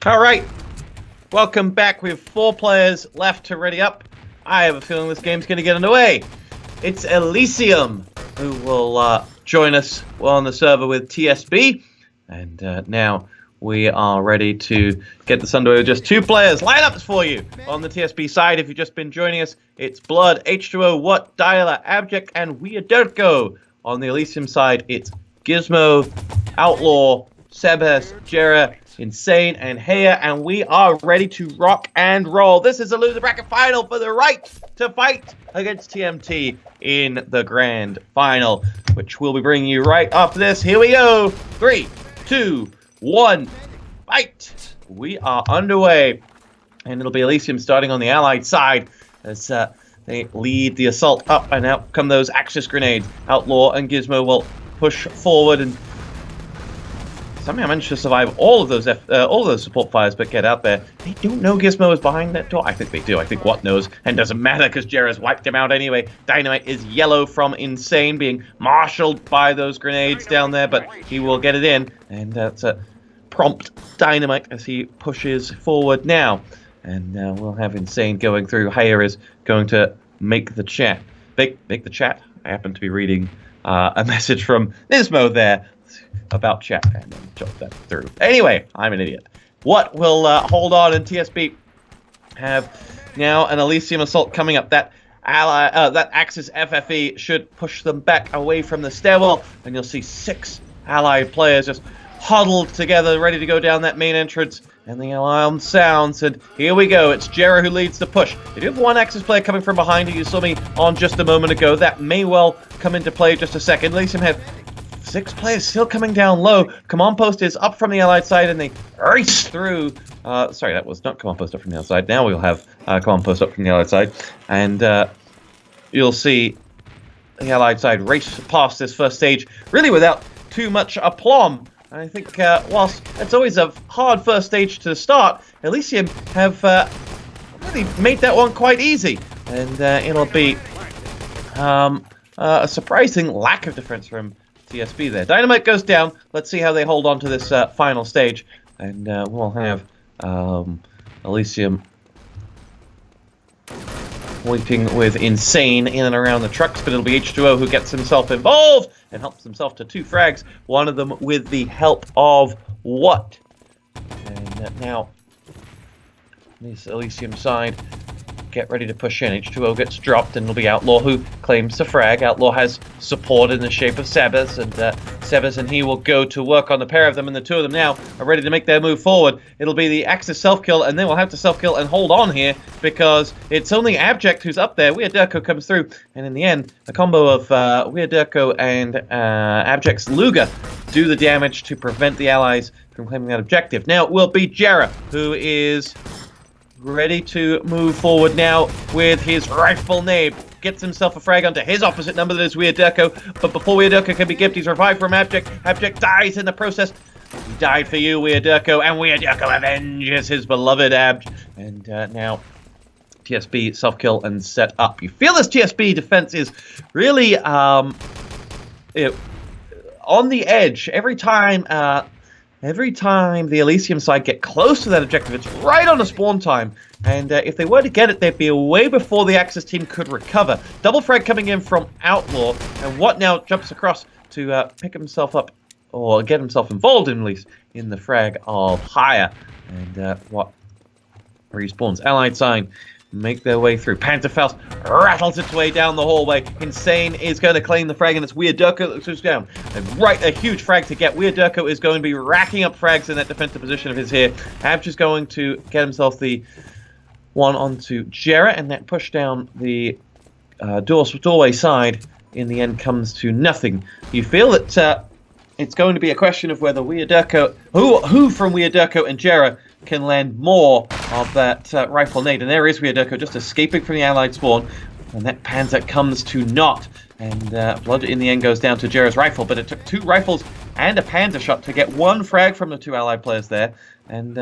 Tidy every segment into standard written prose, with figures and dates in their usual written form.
All right, welcome back. We have 4 players left to ready up. I have a feeling this game's going to get underway. It's Elysium who will join us on the server with TSB. And now we are ready to get this underway with just 2 players. Lineups for you on the TSB side. If you've just been joining us, it's Blood, H2O, What, Dialer, Abject, and Weirdirko. On the Elysium side, it's Gizmo, Outlaw, Sebes, Jera, Insane, and Heya, and we are ready to rock and roll. This is a loser bracket final for the right to fight against TMT in the grand final, which we'll be bringing you right after this. Here we go. 3, 2, 1, fight. We are underway, and it'll be Elysium starting on the Allied side as they lead the assault up, and out come those Axis grenades. Outlaw and Gizmo will push forward and somehow managed to survive all of those support fires, but get out there. They don't know Gizmo is behind that door. I think they do. I think What knows, and doesn't matter because Jera's wiped him out anyway. Dynamite is yellow from Insane, being marshaled by those grenades down there, but he will get it in, and that's a prompt Dynamite as he pushes forward now. And we'll have Insane going through. Heya is going to make the chat. Make the chat. I happen to be reading a message from Nismo there about chat, and then jot that through. Anyway, I'm an idiot. What will hold on, and TSB have now an Elysium assault coming up. That Axis FFE should push them back away from the stairwell, and you'll see 6 allied players just huddled together, ready to go down that main entrance. And the alarm sounds, and here we go. It's Jera who leads the push. They do have 1 Axis player coming from behind who you saw me on just a moment ago. That may well come into play just a second. Elysium have 6 players still coming down low. Command post is up from the Allied side, and they race through. Sorry, that was not command post up from the outside. Now we'll have command post up from the Allied side, and you'll see the Allied side race past this first stage really without too much aplomb. I think whilst it's always a hard first stage to start, Elysium have really made that one quite easy, and it'll be a surprising lack of defense from TSB there. Dynamite goes down. Let's see how they hold on to this final stage, and we'll have Elysium waiting with Insane in and around the trucks, but it'll be H2O who gets himself involved and helps himself to 2 frags, one of them with the help of What. And now this Elysium side get ready to push in. H2O gets dropped, and it'll be Outlaw who claims to frag. Outlaw has support in the shape of Sebes, and Sebes and he will go to work on the pair of them, and the 2 of them now are ready to make their move forward. It'll be the Axis self-kill, and then we'll have to self-kill and hold on here, because it's only Abject who's up there. Weirdirko comes through, and in the end, a combo of Weirdirko and Abject's Luger do the damage to prevent the allies from claiming that objective. Now it will be Jera, who is ready to move forward now with his rifle nade. Gets himself a frag onto his opposite number, that is Weirdirko. But before Weirdirko can be gipped, he's revived from Abject. Abject dies in the process. He died for you, Weirdirko, and Weirdirko avenges his beloved Abj. And now TSB self-kill and set up. You feel this TSB defense is really on the edge. Every time the Elysium side get close to that objective, it's right on a spawn time. And if they were to get it, they'd be away before the Axis team could recover. Double frag coming in from Outlaw, and What now jumps across to pick himself up, or get himself involved at least, in the frag of Heya. And What respawns. Allied side make their way through. Pantherfaust rattles its way down the hallway. Insane is going to claim the frag, and it's Weirdirko that goes down. And a huge frag to get. Weirdirko is going to be racking up frags in that defensive position of his here. Abj is going to get himself the one onto Jera, and that push down the doorway side in the end comes to nothing. You feel that it's going to be a question of whether Weirdirko, who from Weirdirko and Jera can land more of that rifle nade. And there is Weirdirko just escaping from the allied spawn, and that Panzer comes to naught. And Blood in the end goes down to Jera's rifle, but it took 2 rifles and a Panzer shot to get 1 frag from the 2 allied players there. And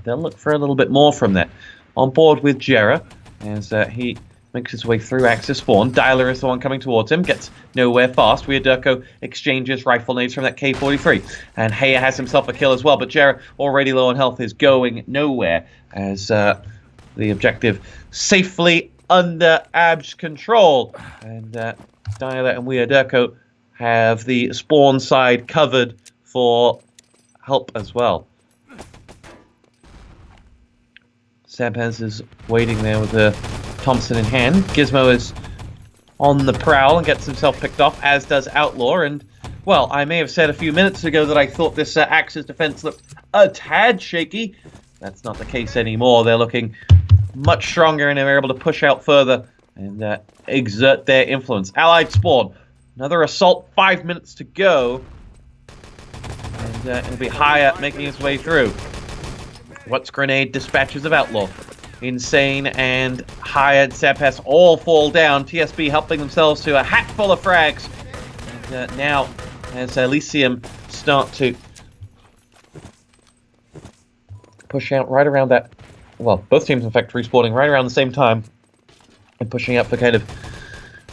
they'll look for a little bit more from that. On board with Jera, as he makes his way through Axis spawn. Dialer is the one coming towards him, gets nowhere fast. Weirdirko exchanges rifle nades from that K-43. And Heya has himself a kill as well, but Jarrett, already low on health, is going nowhere as the objective safely under Ab's control. And Dialer and Weirdirko have the spawn side covered for help as well. Sebhez is waiting there with a Thompson in hand. Gizmo is on the prowl and gets himself picked off, as does Outlaw. And, well, I may have said a few minutes ago that I thought this Axis defense looked a tad shaky. That's not the case anymore. They're looking much stronger, and they're able to push out further and exert their influence. Allied spawn. Another assault, 5 minutes to go. And it'll be Haya making his way through. What's grenade dispatches of Outlaw. Insane and Haya and Sebhez all fall down. TSB helping themselves to a hat full of frags. And now, as Elysium start to push out right around that, well, both teams in fact respawning right around the same time and pushing up for kind of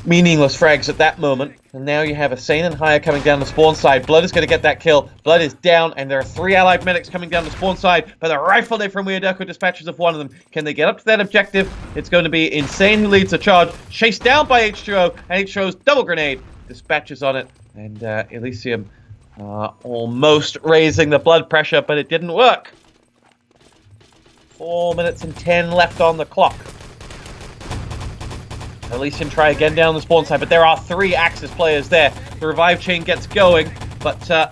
meaningless frags at that moment. And now you have Insane and Haya coming down the spawn side. Blood is going to get that kill. Blood is down, and there are 3 allied medics coming down the spawn side, but the rifle nade from Weirdirko dispatches of one of them. Can they get up to that objective? It's going to be Insane who leads the charge, chased down by H2O, and H2O's double grenade dispatches on it. And Elysium almost raising the blood pressure, but it didn't work. 4 minutes and 10 left on the clock. Elysium try again down the spawn side, but there are 3 Axis players there. The revive chain gets going, but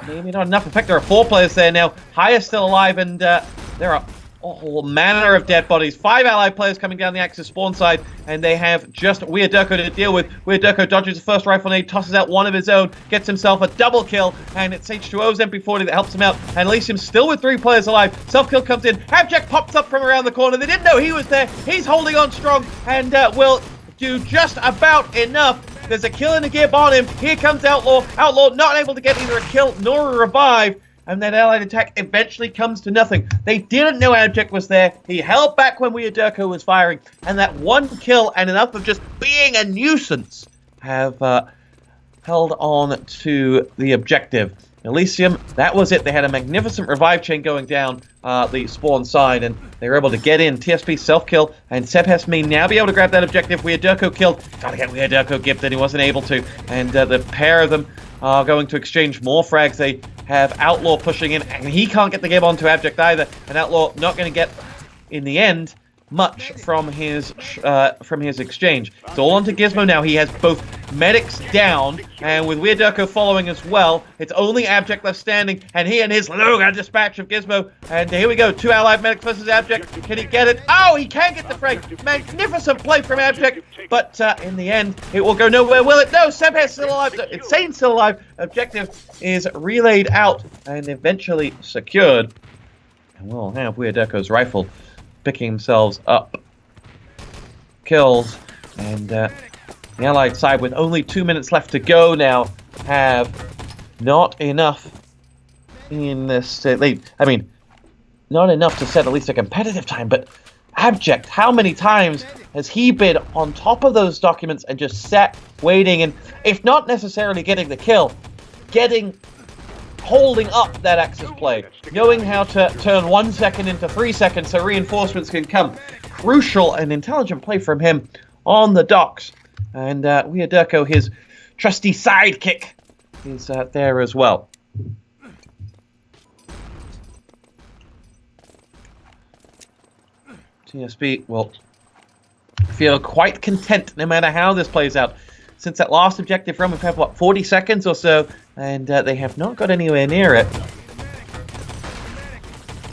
maybe not enough. In fact, there are 4 players there now. Haya's still alive, and there are all manner of dead bodies. 5 allied players coming down the Axis spawn side, and they have just Weirdirko to deal with. Weirdirko dodges the first rifle nade, tosses out one of his own, gets himself a double kill, and it's H2O's MP40 that helps him out. And Elysium's still with 3 players alive. Self-kill comes in. Abject pops up from around the corner. They didn't know he was there. He's holding on strong, and will do just about enough. There's a kill and a gib on him. Here comes Outlaw. Outlaw not able to get either a kill nor a revive. And that allied attack eventually comes to nothing. They didn't know Abject was there. He held back when Weirdirko was firing. And that one kill and enough of just being a nuisance have held on to the objective. Elysium, that was it. They had a magnificent revive chain going down the spawn side, and they were able to get in. TSP self-kill, and Sebhez may now be able to grab that objective. Weirdirko killed. Gotta get Weirdirko gibbed, and he wasn't able to. And the pair of them are going to exchange more frags. They have Outlaw pushing in, and he can't get the gib onto Abject either. And Outlaw not going to get, in the end, much from his exchange. It's all onto Gizmo now. He has both medics down, and with Weirdirko following as well, it's only Abject left standing, and he and his Loga dispatch of Gizmo. And here we go, 2 allied medics versus Abject. Can he get it? Oh, he can get the frag. Magnificent play from Abject, but in the end, it will go nowhere, will it? No, Sebhez still alive. Insane's still alive. Objective is relayed out and eventually secured. And we'll have Weirdirko's rifle picking themselves up kills, and the allied side, with only 2 minutes left to go now, have not enough in this lead. I mean, not enough to set at least a competitive time, but Abject, how many times has he been on top of those documents and just sat waiting, and if not necessarily getting the kill, holding up that Axis play, knowing how to turn 1 second into 3 seconds so reinforcements can come. Crucial and intelligent play from him on the docks. And Weirdirko, his trusty sidekick, is there as well. TSB will feel quite content no matter how this plays out. Since that last objective run, we've had, what, 40 seconds or so, and they have not got anywhere near it.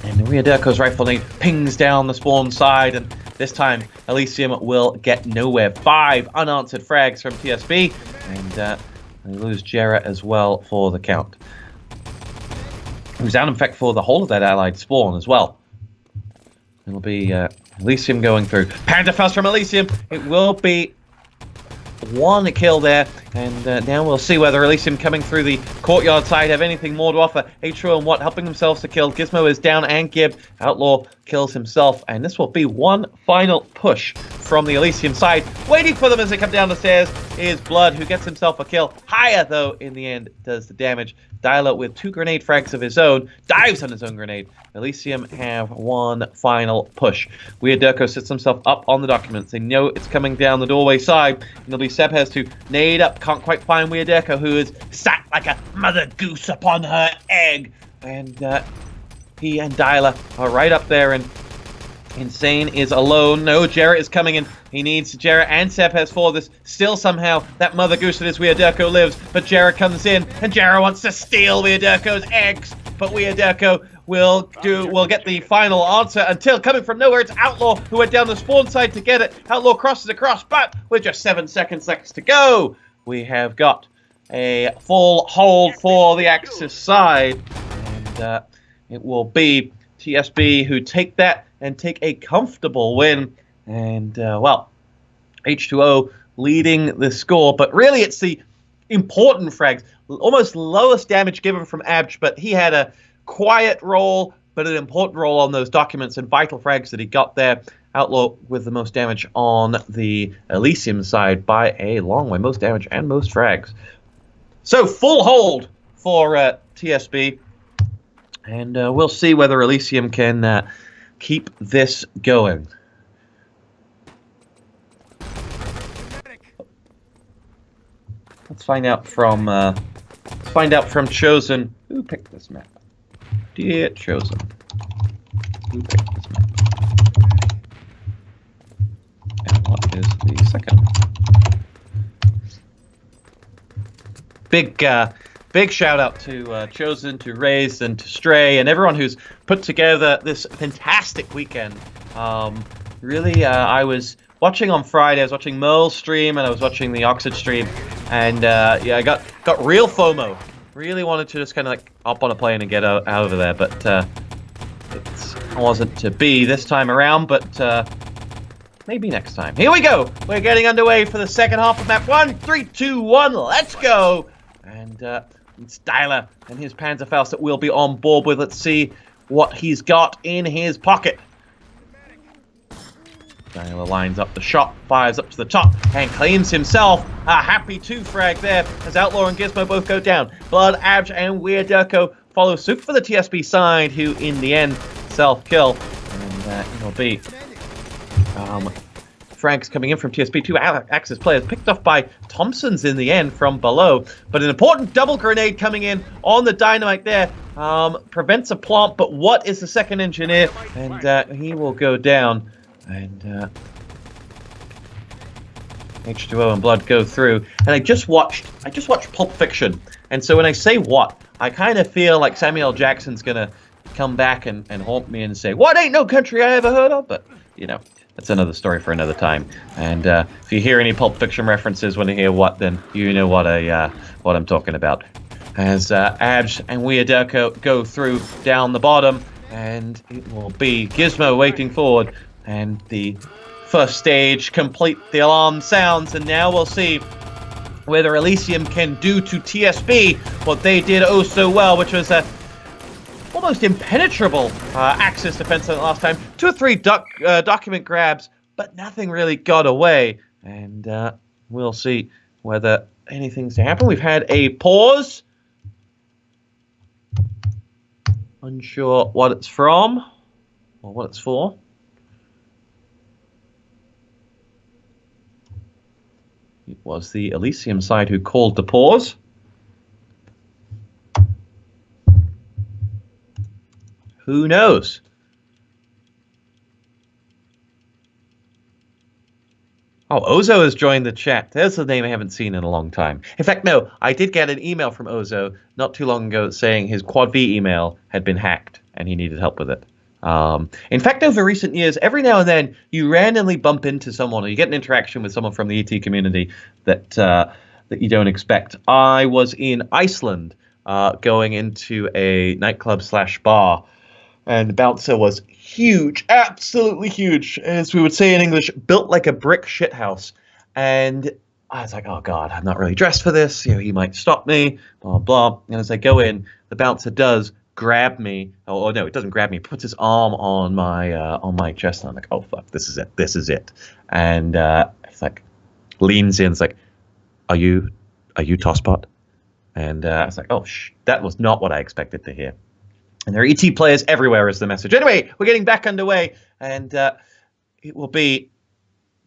And Weirdirko's rifle nade pings down the spawn side, and this time Elysium will get nowhere. 5 unanswered frags from TSB, and they lose Jarrett as well for the count. He was down, in fact, for the whole of that allied spawn as well. It'll be Elysium going through. Panther Faust from Elysium. It will be 1 kill there. And now we'll see whether Elysium coming through the courtyard side have anything more to offer. H2O and Watt helping themselves to kill. Gizmo is down and Gib. Outlaw kills himself. And this will be one final push from the Elysium side. Waiting for them as they come down the stairs is Blood, who gets himself a kill. Higher, though, in the end, does the damage. Dialer with 2 grenade frags of his own. Dives on his own grenade. Elysium have one final push. Weird Durko sits himself up on the documents. They know it's coming down the doorway side. And it'll be Seb has to nade up. Can't quite find Weird Durko, who is sat like a mother goose upon her egg. And he and Dialer are right up there, and Insane is alone. No, Jarrett is coming in. He needs Jarrett and Seb has for this. Still somehow that mother goose that is Weird Durko lives, but Jarrett comes in and Jarrett wants to steal Weird Durko's eggs, but Weird Durko will get the final answer until coming from nowhere it's Outlaw who went down the spawn side to get it. Outlaw crosses across, but with just 7 seconds left to go, we have got a full hold for the Axis side, and it will be TSB who take that and take a comfortable win. And, well, H2O leading the score. But really, it's the important frags. Almost lowest damage given from Abj, but he had a quiet role, but an important role on those documents and vital frags that he got there. Outlaw with the most damage on the Elysium side by a long way. Most damage and most frags. So, full hold for TSB. And we'll see whether Elysium can keep this going. Let's find out from Chosen. Who picked this map? Dear Chosen, who picked this map? And what is the second? Big shout out to Chosen, to Raised, and to Stray, and everyone who's put together this fantastic weekend. Really, I was watching on Friday. I was watching Merle's stream, and I was watching the Oxford stream, and yeah, I got real FOMO. Really wanted to just kind of like hop on a plane and get out over there, but it wasn't to be this time around. But maybe next time. Here we go. We're getting underway for the second half of map 1. 3, 2, 1. Let's go. And it's Dialer and his Panzerfaust that we'll be on board with. Let's see what he's got in his pocket. Dialer lines up the shot, fires up to the top, and claims himself a happy 2 frag there as Outlaw and Gizmo both go down. Blood, Abj, and Weird Durko follow suit for the TSB side, who in the end self-kill. And it'll be frags coming in from TSB. 2 Axis players picked off by Thompsons in the end from below. But an important double grenade coming in on the dynamite there. Prevents a plant, but what is the second engineer? And he will go down. And H2O and Blood go through. And I just watched Pulp Fiction. And so when I say what, I kind of feel like Samuel L. Jackson's going to come back and haunt me and say, what ain't no country I ever heard of? But, you know, that's another story for another time. And if you hear any Pulp Fiction references when you hear what, then you know what I'm talking about. As Abj and Weird Durko go through down the bottom, and it will be Gizmo waiting forward. And the first stage complete, the alarm sounds, and now we'll see whether Elysium can do to TSB what they did oh so well, which was a almost impenetrable Axis defense last time. 2 or 3 document grabs, but nothing really got away. And we'll see whether anything's to happen. We've had a pause. Unsure what it's from or what it's for. It was the Elysium side who called the pause. Who knows? Oh, Ozo has joined the chat. There's a name I haven't seen in a long time. In fact, no, I did get an email from Ozo not too long ago saying his Quad V email had been hacked and he needed help with it. In fact, over recent years, every now and then you randomly bump into someone or you get an interaction with someone from the ET community that you don't expect. I was in Iceland going into a nightclub / bar, and the bouncer was huge, absolutely huge, as we would say in English, built like a brick shithouse. And I was like, oh God, I'm not really dressed for this. You know, he might stop me, blah, blah. And as I go in, the bouncer does grab me. Oh no, it doesn't grab me. He puts his arm on my chest. And I'm like, oh fuck, this is it. This is it. And it's like, leans in. It's like, are you TosspoT? And I was like, oh, that was not what I expected to hear. And there are ET players everywhere is the message. Anyway, we're getting back underway, and it will be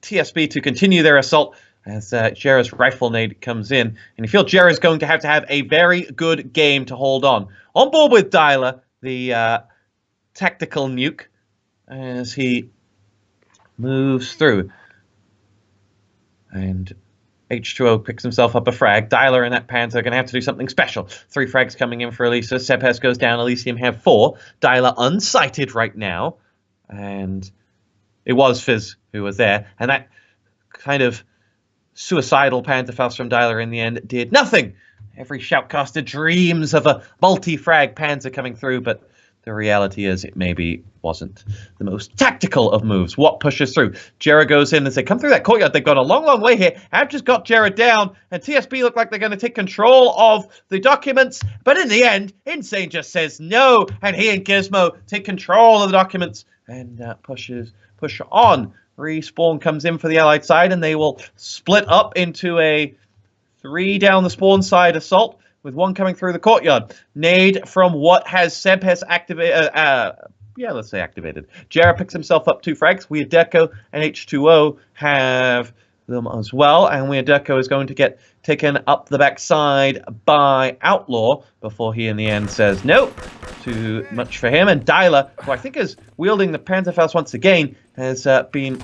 TSB to continue their assault as Jera's rifle nade comes in. And you feel Jera's going to have a very good game to hold on. On board with Dialer, the tactical nuke, as he moves through. And H2O picks himself up a frag. Dialer and that Panther are going to have to do something special. 3 frags coming in for Elisa. Sebhest goes down. Elysium have 4. Dialer unsighted right now. And it was Fizz who was there. And that kind of suicidal Pantherfaust from Dialer in the end did nothing. Every Shoutcaster dreams of a multi-frag Panther coming through, but the reality is it maybe wasn't the most tactical of moves. What pushes through? Jera goes in as they come through that courtyard. They've got a long, long way here. I've just got Jera down, and TSB look like they're going to take control of the documents. But in the end, Insane just says no, and he and Gizmo take control of the documents and push on. Respawn comes in for the Allied side, and they will split up into a 3 down the spawn side assault, with 1 coming through the courtyard. Nade from what has Sebhest activated. Let's say activated. Jera picks himself up 2 frags. Weirdeco and H2O have them as well. And Weirdeco is going to get taken up the backside by Outlaw before he in the end says no. Too much for him. And Dialer, who I think is wielding the Pantherfaust once again, has been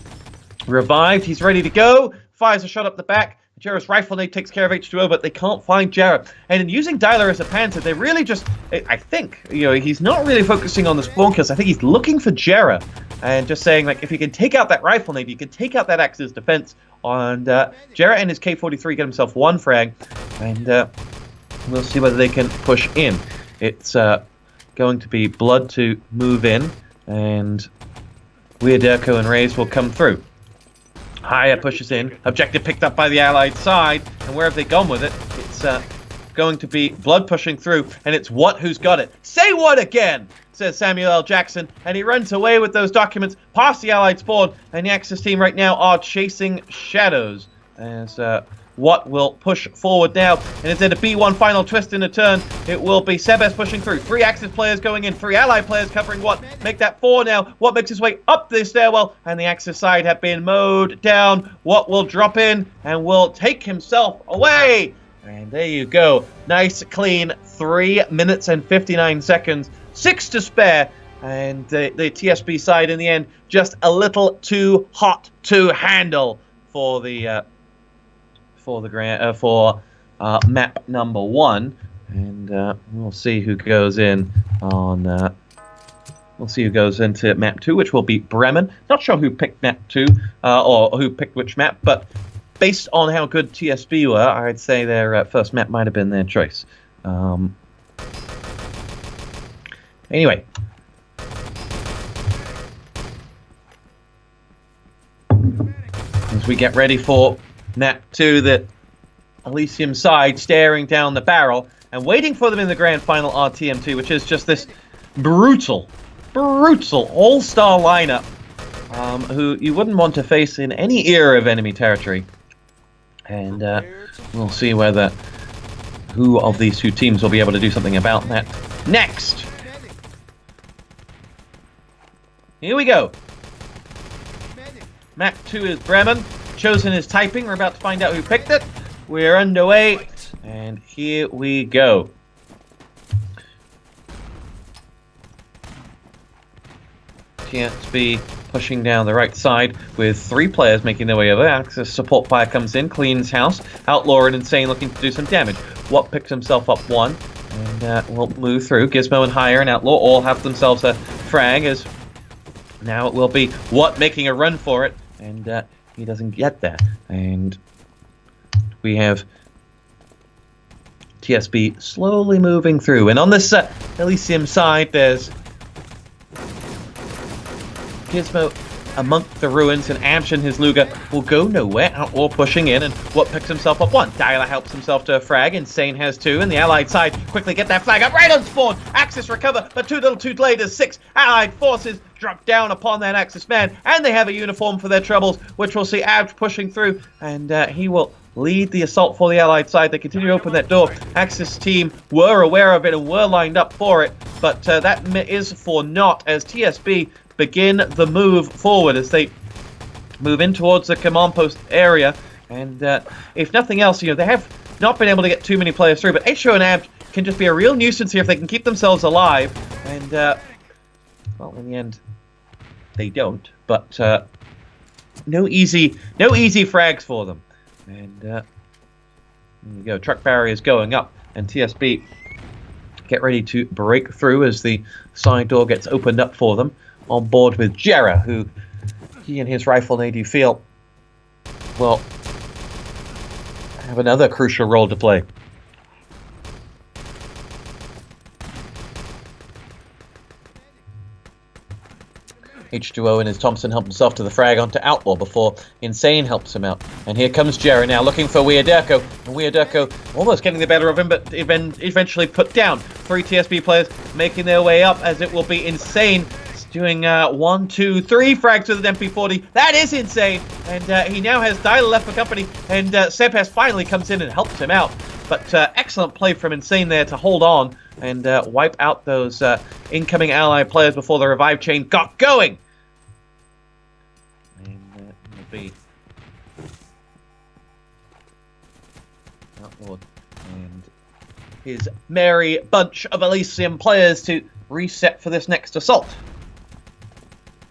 revived. He's ready to go. Fires a shot up the back. Jera's rifle nade takes care of H2O, but they can't find Jera. And in using Dialer as a Panther, they really just, I think, he's not really focusing on the spawn kills. I think he's looking for Jera and just saying, like, if you can take out that rifle nade, you can take out that Axe's defense. And Jera and his K43 get himself 1 frag, and we'll see whether they can push in. It's going to be Blood to move in, and Weirdeco and Raze will come through. Haya pushes in. Objective picked up by the Allied side. And where have they gone with it? It's going to be Blood pushing through. And it's What who's got it. Say what again? Says Samuel L. Jackson. And he runs away with those documents past the Allied spawn. And the Axis team right now are chasing shadows. As What will push forward now. And instead of B1 final twist in a turn, it will be Sebhest pushing through. 3 Axis players going in. 3 Allied players covering What. Make that 4 now. What makes his way up the stairwell. And the Axis side have been mowed down. What will drop in and will take himself away. And there you go. Nice, clean 3 minutes and 59 seconds. 6 to spare. And the TSB side in the end just a little too hot to handle for the map number 1, and we'll see who goes in on. We'll see who goes into map 2, which will be Bremen. Not sure who picked map 2 or who picked which map, but based on how good TSB were, I'd say their first map might have been their choice. Anyway. As we get ready for map 2, the Elysium side staring down the barrel and waiting for them in the grand final RTM2, which is just this brutal all-star lineup who you wouldn't want to face in any era of enemy territory. And we'll see who of these 2 teams will be able to do something about that next. Here we go. Map 2 is Bremen. Chosen is typing. We're about to find out who picked it. We're underway, and here we go. TSB pushing down the right side with 3 players making their way over. Axis support fire comes in, cleans house. Outlaw and Insane looking to do some damage. What picks himself up 1, and we'll move through. Gizmo and Higher and Outlaw all have themselves a frag, as now it will be What making a run for it, and he doesn't get there. And we have TSB slowly moving through. And on this Elysium side, there's Gizmo amongst the ruins, and Amsh and his Luger will go nowhere. Outlaw pushing in, and What picks himself up one. Dyla helps himself to a frag. Insane has two, and the Allied side quickly get that flag up right on spawn. Axis recover, but too little too late as 6 Allied forces drop down upon that Axis man, and they have a uniform for their troubles, which we'll see Abj pushing through, and he will lead the assault for the Allied side. They continue to open that door. Axis team were aware of it and were lined up for it, but that is for naught as TSB begin the move forward as they move in towards the command post area. And if nothing else, they have not been able to get too many players through, but HO and Abj can just be a real nuisance here if they can keep themselves alive. And, well, in the end, they don't. But no easy frags for them. And there you go. Truck barriers going up, and TSB get ready to break through as the side door gets opened up for them. On board with Jera, who he and his rifle they do feel will have another crucial role to play. H2O and his Thompson help himself to the frag onto Outlaw before Insane helps him out. And here comes Jera now looking for Weirderko. And Weirderko almost getting the better of him, but eventually put down. 3 TSB players making their way up as it will be Insane doing 1, 2, 3 frags with an MP40. That is Insane. And he now has Dyla left for company. And Sebes finally comes in and helps him out. But excellent play from Insane there to hold on and wipe out those incoming Allied players before the revive chain got going. And it'll be Outlaw and his merry bunch of Elysium players to reset for this next assault.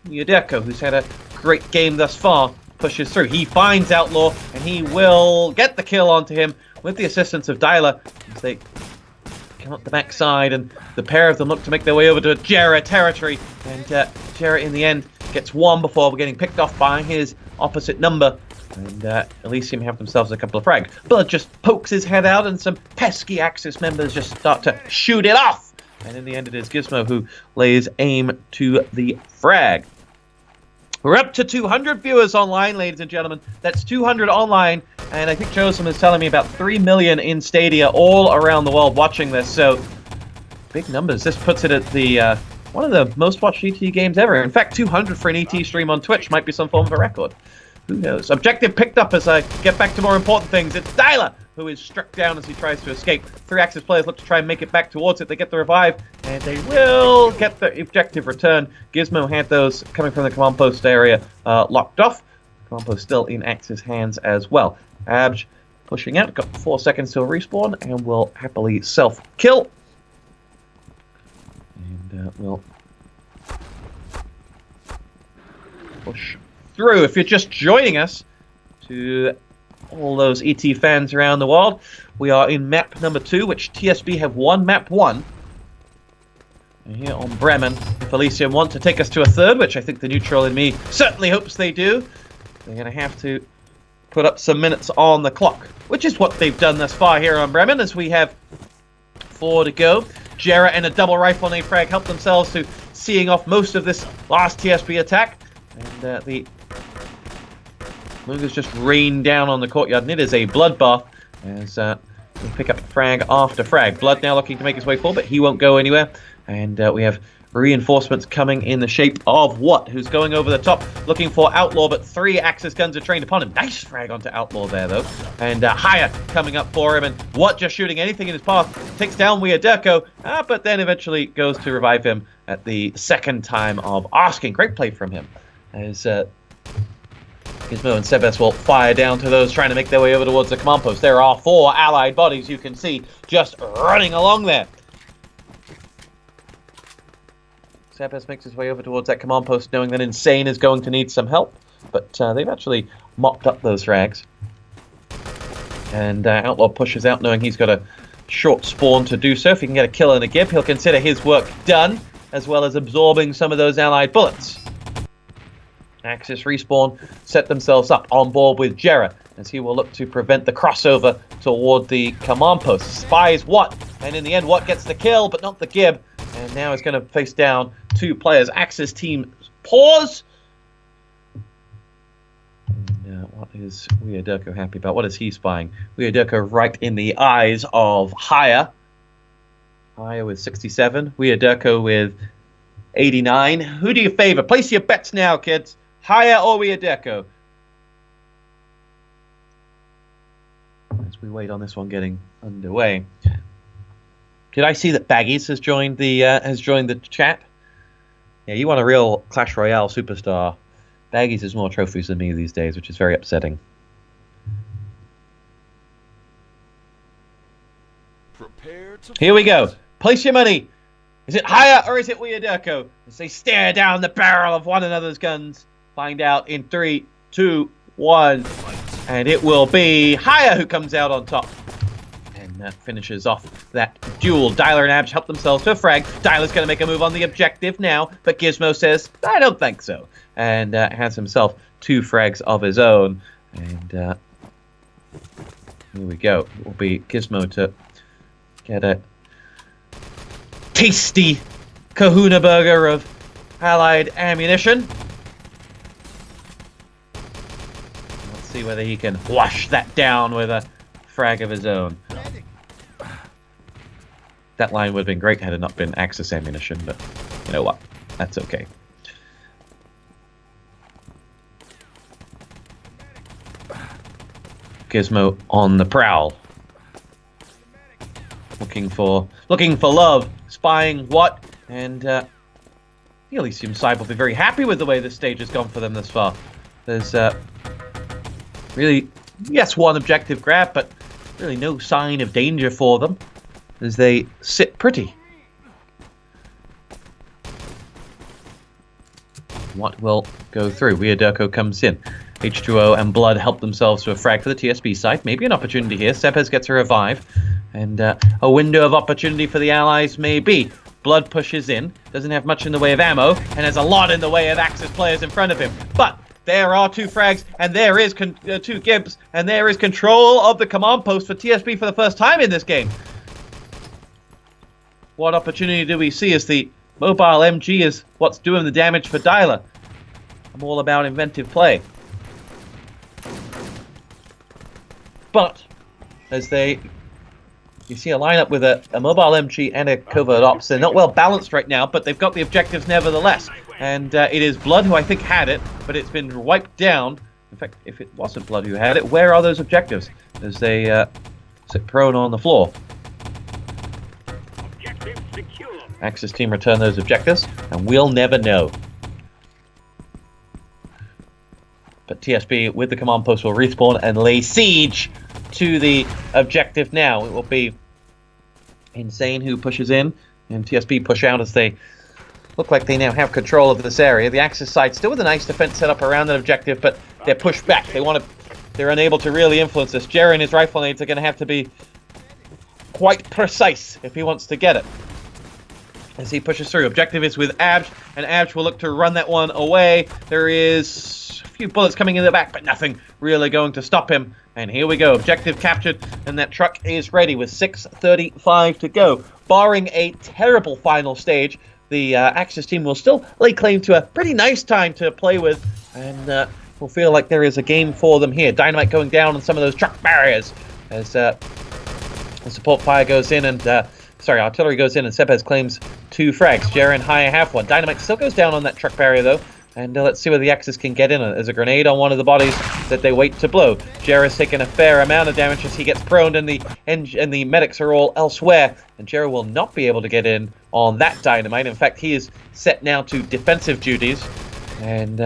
Yudeko, who's had a great game thus far, pushes through. He finds Outlaw, and he will get the kill onto him with the assistance of Dyla as they come up the backside, and the pair of them look to make their way over to Jera territory. And Jera, in the end, gets one before getting picked off by his opposite number. And Elysium have themselves a couple of frags. Blood just pokes his head out, and some pesky Axis members just start to shoot it off. And in the end, it is Gizmo who lays aim to the frag. We're up to 200 viewers online, ladies and gentlemen. That's 200 online, and I think Joseph is telling me about 3 million in Stadia all around the world watching this. So, big numbers. This puts it at the one of the most watched ET games ever. In fact, 200 for an ET stream on Twitch might be some form of a record. Who knows? Objective picked up as I get back to more important things. It's Dyla, who is struck down as he tries to escape. 3 Axis players look to try and make it back towards it. They get the revive, and they will get the objective return. Gizmo had those coming from the command post area locked off. Command post still in Axis hands as well. Abj pushing out, got 4 seconds till respawn, and will happily self-kill. And we'll push through. If you're just joining us, to all those ET fans around the world, we are in map number 2, which TSB have won map 1. And here on Bremen, if Elysium want to take us to a third, which I think the neutral in me certainly hopes they do, they're going to have to put up some minutes on the clock, which is what they've done thus far here on Bremen, as we have 4 to go. Jera and a double rifle nade frag help themselves to seeing off most of this last TSB attack. And the Luger's just rained down on the courtyard, and it is a bloodbath as we pick up frag after frag. Blood now looking to make his way forward, but he won't go anywhere. And we have reinforcements coming in the shape of What, who's going over the top looking for Outlaw, but 3 Axis guns are trained upon him. Nice frag onto Outlaw there, though. And Haya coming up for him, and What just shooting anything in his path. Takes down Weirderko, but then eventually goes to revive him at the second time of asking. Great play from him, as Gizmo and Sebes will fire down to those trying to make their way over towards the command post. There are 4 allied bodies you can see just running along there. Sebes makes his way over towards that command post, knowing that Insane is going to need some help. But they've actually mopped up those frags. And Outlaw pushes out, knowing he's got a short spawn to do so. If he can get a kill and a gib, he'll consider his work done, as well as absorbing some of those allied bullets. Axis respawn set themselves up on board with Jera, as he will look to prevent the crossover toward the command post. Spies What, and in the end What gets the kill, but not the gib, and now is going to face down 2 players. Axis team pause, What is Weirderko happy about? What is he spying? Weirderko right in the eyes of Haya. Haya with 67. Weirderko with 89. Who do you favor? Place your bets now, kids. Haya or Weirderko? As we wait on this one getting underway. Did I see that Baggies has joined the chat? Yeah, you want a real Clash Royale superstar. Baggies has more trophies than me these days, which is very upsetting. Here we go. Place your money. Is it Haya or is it Weirderko? As they stare down the barrel of one another's guns. Find out in 3, 2, 1. And it will be Haya who comes out on top. And that finishes off that duel. Dyler and Abj help themselves to a frag. Dyler's going to make a move on the objective now, but Gizmo says, I don't think so. And has himself 2 frags of his own. And here we go. It will be Gizmo to get a tasty kahuna burger of allied ammunition. Let's see whether he can wash that down with a frag of his own. That line would have been great had it not been Axis ammunition, but you know what? That's okay. Gizmo on the prowl. Looking for love. Spying what? And the Elysium side will be very happy with the way this stage has gone for them this far. There's really, yes, one objective grab, but really no sign of danger for them as they sit pretty. What will go through? Weirderko comes in. H2O and Blood help themselves to a frag for the TSB side. Maybe an opportunity here. Sepez gets a revive. And a window of opportunity for the allies maybe. Blood pushes in. Doesn't have much in the way of ammo. And has a lot in the way of Axis players in front of him. But there are 2 frags. And there is 2 Gibbs. And there is control of the command post for TSB for the first time in this game. What opportunity do we see as the mobile MG is what's doing the damage for Dyler? I'm all about inventive play. But as you see a lineup with a mobile MG and a covert ops. They're not well balanced right now, but they've got the objectives nevertheless. And it is Blood who I think had it, but it's been wiped down. In fact, if it wasn't Blood who had it, where are those objectives? As they sit prone on the floor. Axis team return those objectives, and we'll never know. But TSB with the command post will respawn and lay siege to the objective now. It will be Insane who pushes in, and TSB push out as they look like they now have control of this area. The Axis side still with a nice defense set up around that objective, but they're pushed back. They're unable to really influence this. Jerry and his rifle nades are going to have to be quite precise if he wants to get it. As he pushes through. Objective is with Abj, and Abj will look to run that one away. There is a few bullets coming in the back, but nothing really going to stop him. And here we go. Objective captured, and that truck is ready with 6:35 to go. Barring a terrible final stage, the Axis team will still lay claim to a pretty nice time to play with, and will feel like there is a game for them here. Dynamite going down on some of those truck barriers as the support fire goes in, and artillery goes in, and Sepez claims 2 frags. Jera and Haya have 1. Dynamite still goes down on that truck barrier, though. And let's see whether the Axis can get in on it. There's a grenade on one of the bodies that they wait to blow. Jera's taken a fair amount of damage as he gets prone, and the medics are all elsewhere. And Jera will not be able to get in on that dynamite. In fact, he is set now to defensive duties. And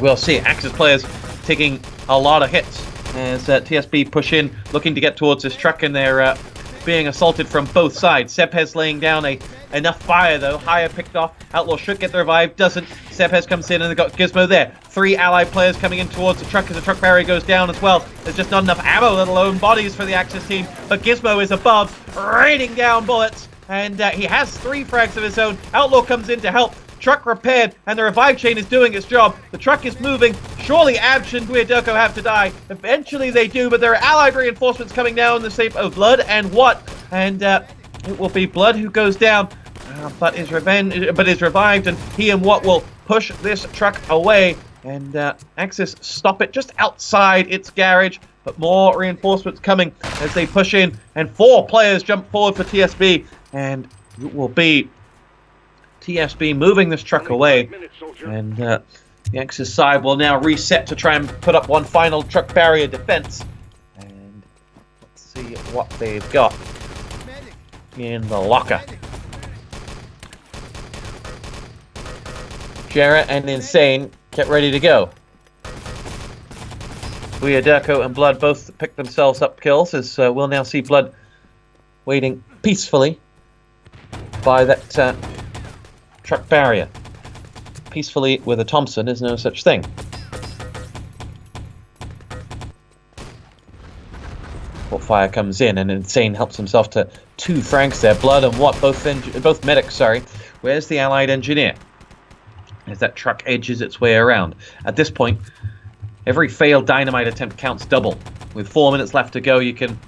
we'll see. Axis players taking a lot of hits as TSB push in, looking to get towards this truck, and they're being assaulted from both sides. Sepez laying down enough fire, though. Haya picked off. Outlaw should get the revive. Doesn't. Sepez comes in, and they've got Gizmo there. 3 allied players coming in towards the truck as the truck barrier goes down as well. There's just not enough ammo, let alone bodies for the Axis team. But Gizmo is above, raining down bullets. And he has 3 frags of his own. Outlaw comes in to help. Truck repaired, and the revive chain is doing its job. The truck is moving. Surely Abj and Weirderko have to die. Eventually they do, but there are allied reinforcements coming down in the shape of Blood and what? And it will be Blood who goes down, but is revived, and he and what will push this truck away. And Axis stop it just outside its garage. But more reinforcements coming as they push in. And 4 players jump forward for TSB. And it will be TSB moving this truck away. And the Axis side will now reset to try and put up one final truck barrier defense. And let's see what they've got in the locker. Jarrett and Insane, get ready to go. Weirderko and Blood both pick themselves up kills, as we'll now see Blood waiting peacefully by that truck barrier. Peacefully with a Thompson is no such thing. Fire comes in, and Insane helps himself to 2 frags there. Blood and Watt, both medics, sorry. Where's the allied engineer? As that truck edges its way around. At this point, every failed dynamite attempt counts double. With 4 minutes left to go, you can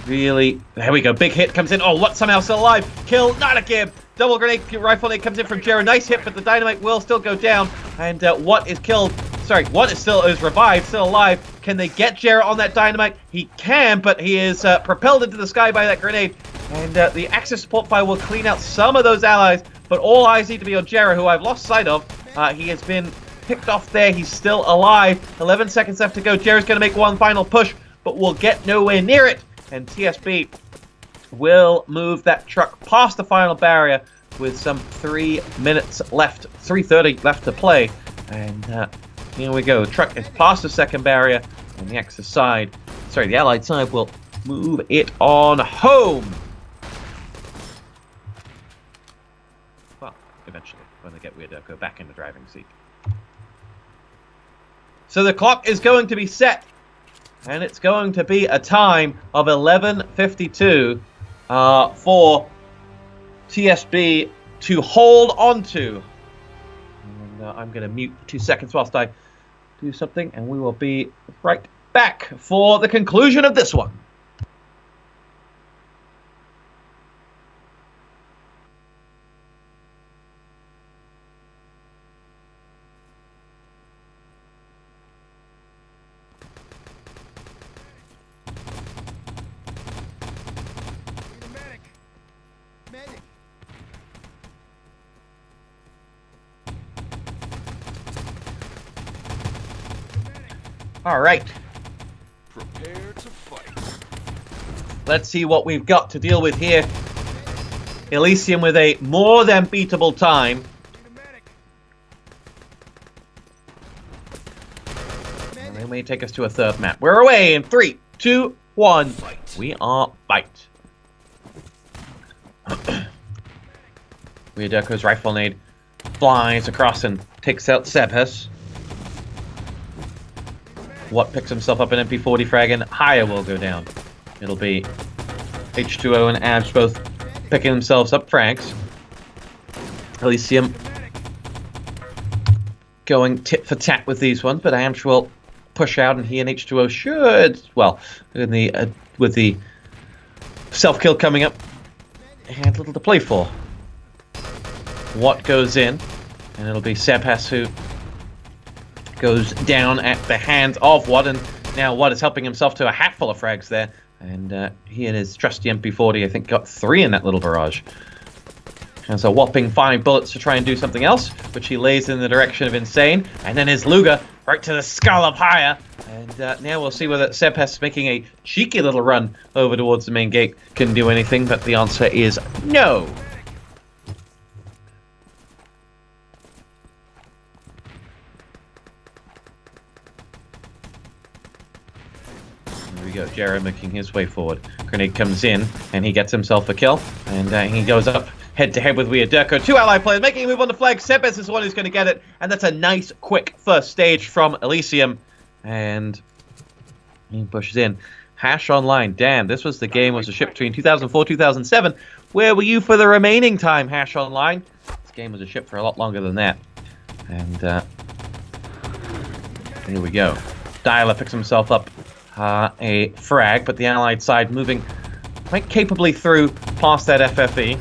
really... There we go. Big hit comes in. Oh, Watt somehow still alive. Kill. Not again. Double grenade rifle nade comes in from Jera. Nice hit, but the dynamite will still go down. And Watt is killed. Sorry, Watt is revived, still alive. Can they get Jera on that dynamite? He can, but he is propelled into the sky by that grenade. And the Axis support fire will clean out some of those allies. But all eyes need to be on Jera, who I've lost sight of. He has been picked off there. He's still alive. 11 seconds left to go. Jera's going to make one final push, but will get nowhere near it. And TSB will move that truck past the final barrier with some 3 minutes left. 3:30 left to play. And here we go. The truck is past the second barrier. And the Axis side, sorry, the Allied side will move it on home. Well, eventually, when they get Weirderko back in the driving seat. So the clock is going to be set. And it's going to be a time of 11:52 for TSB to hold on to. And I'm going to mute for 2 seconds whilst I do something. And we will be right back for the conclusion of this one. All right. Prepare to fight. Let's see what we've got to deal with here. Elysium with a more than beatable time. And they may take us to a third map. We're away in 3, 2, 1. Fight. We are fight. Weirderko's rifle nade flies across and takes out Sebhus. Watt picks himself up an MP40 frag, and Higher will go down. It'll be H2O and Abs both picking themselves up frags. Elysium going tit for tat with these ones, but Abs will push out, and he and H2O should, well, in the with the self-kill coming up, had little to play for. Watt goes in, and it'll be Sebhus who goes down at the hands of Watt, and now Watt is helping himself to a hatful of frags there, and he and his trusty MP40, I think, got 3 in that little barrage. Has a whopping 5 bullets to try and do something else, which he lays in the direction of Insane, and then his Luger right to the skull of Higher, and now we'll see whether Sebhus, making a cheeky little run over towards the main gate, can do anything, but the answer is no. Go. Jera making his way forward. Grenade comes in, and he gets himself a kill. And he goes up head-to-head with Weirderko. 2 allied players making a move on the flag. Sebhus is the one who's going to get it. And that's a nice, quick first stage from Elysium. And he pushes in. Hash Online. Damn, this was the game, was a ship between 2004 2007. Where were you for the remaining time, Hash Online? This game was a ship for a lot longer than that. And here we go. Dialer picks himself up a frag, but the Allied side moving quite capably through past that FFE.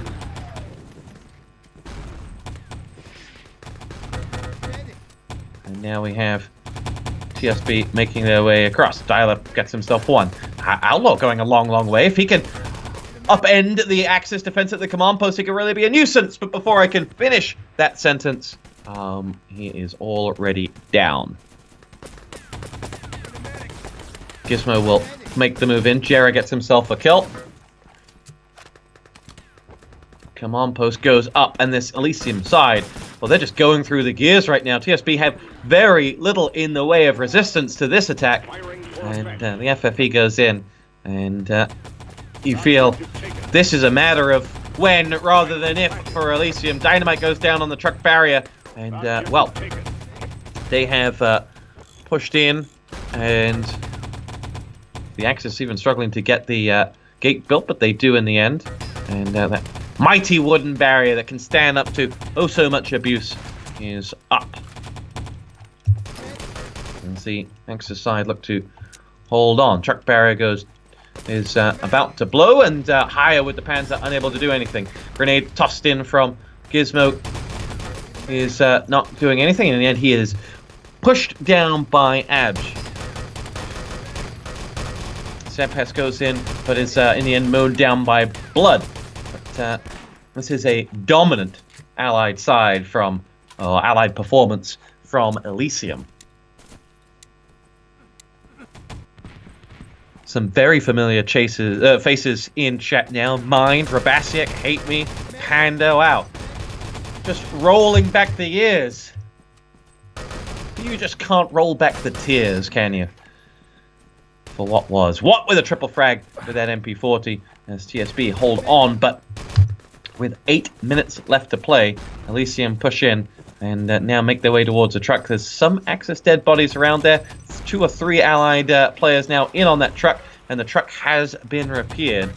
And now we have TSB making their way across. Dialer gets himself one. Outlaw going a long, long way. If he can upend the Axis defense at the command post, he can really be a nuisance. But before I can finish that sentence, he is already down. Gizmo will make the move in. Jera gets himself a kill. Command post goes up, and this Elysium side, well, they're just going through the gears right now. TSB have very little in the way of resistance to this attack. And the FFE goes in, and you feel this is a matter of when rather than if for Elysium. Dynamite goes down on the truck barrier, and, well, they have pushed in, and the Axis even struggling to get the gate built, but they do in the end. And that mighty wooden barrier that can stand up to oh so much abuse is up. And the Axis side look to hold on. Truck barrier is about to blow, and higher with the Panzer unable to do anything. Grenade tossed in from Gizmo is not doing anything. In the end, he is pushed down by Abj. Shoutcast goes in, but is in the end mowed down by Blood. But this is a dominant Allied side from, Allied performance from Elysium. Some very familiar faces in chat now. Mind, Rabasiak, Hate Me, Pando out. Just rolling back the years. You just can't roll back the tears, can you? For what was. What with a triple frag with that MP40 as TSB hold on, but with 8 minutes left to play, Elysium push in and now make their way towards the truck. There's some Axis dead bodies around there. 2 or 3 Allied players now in on that truck, and the truck has been repaired.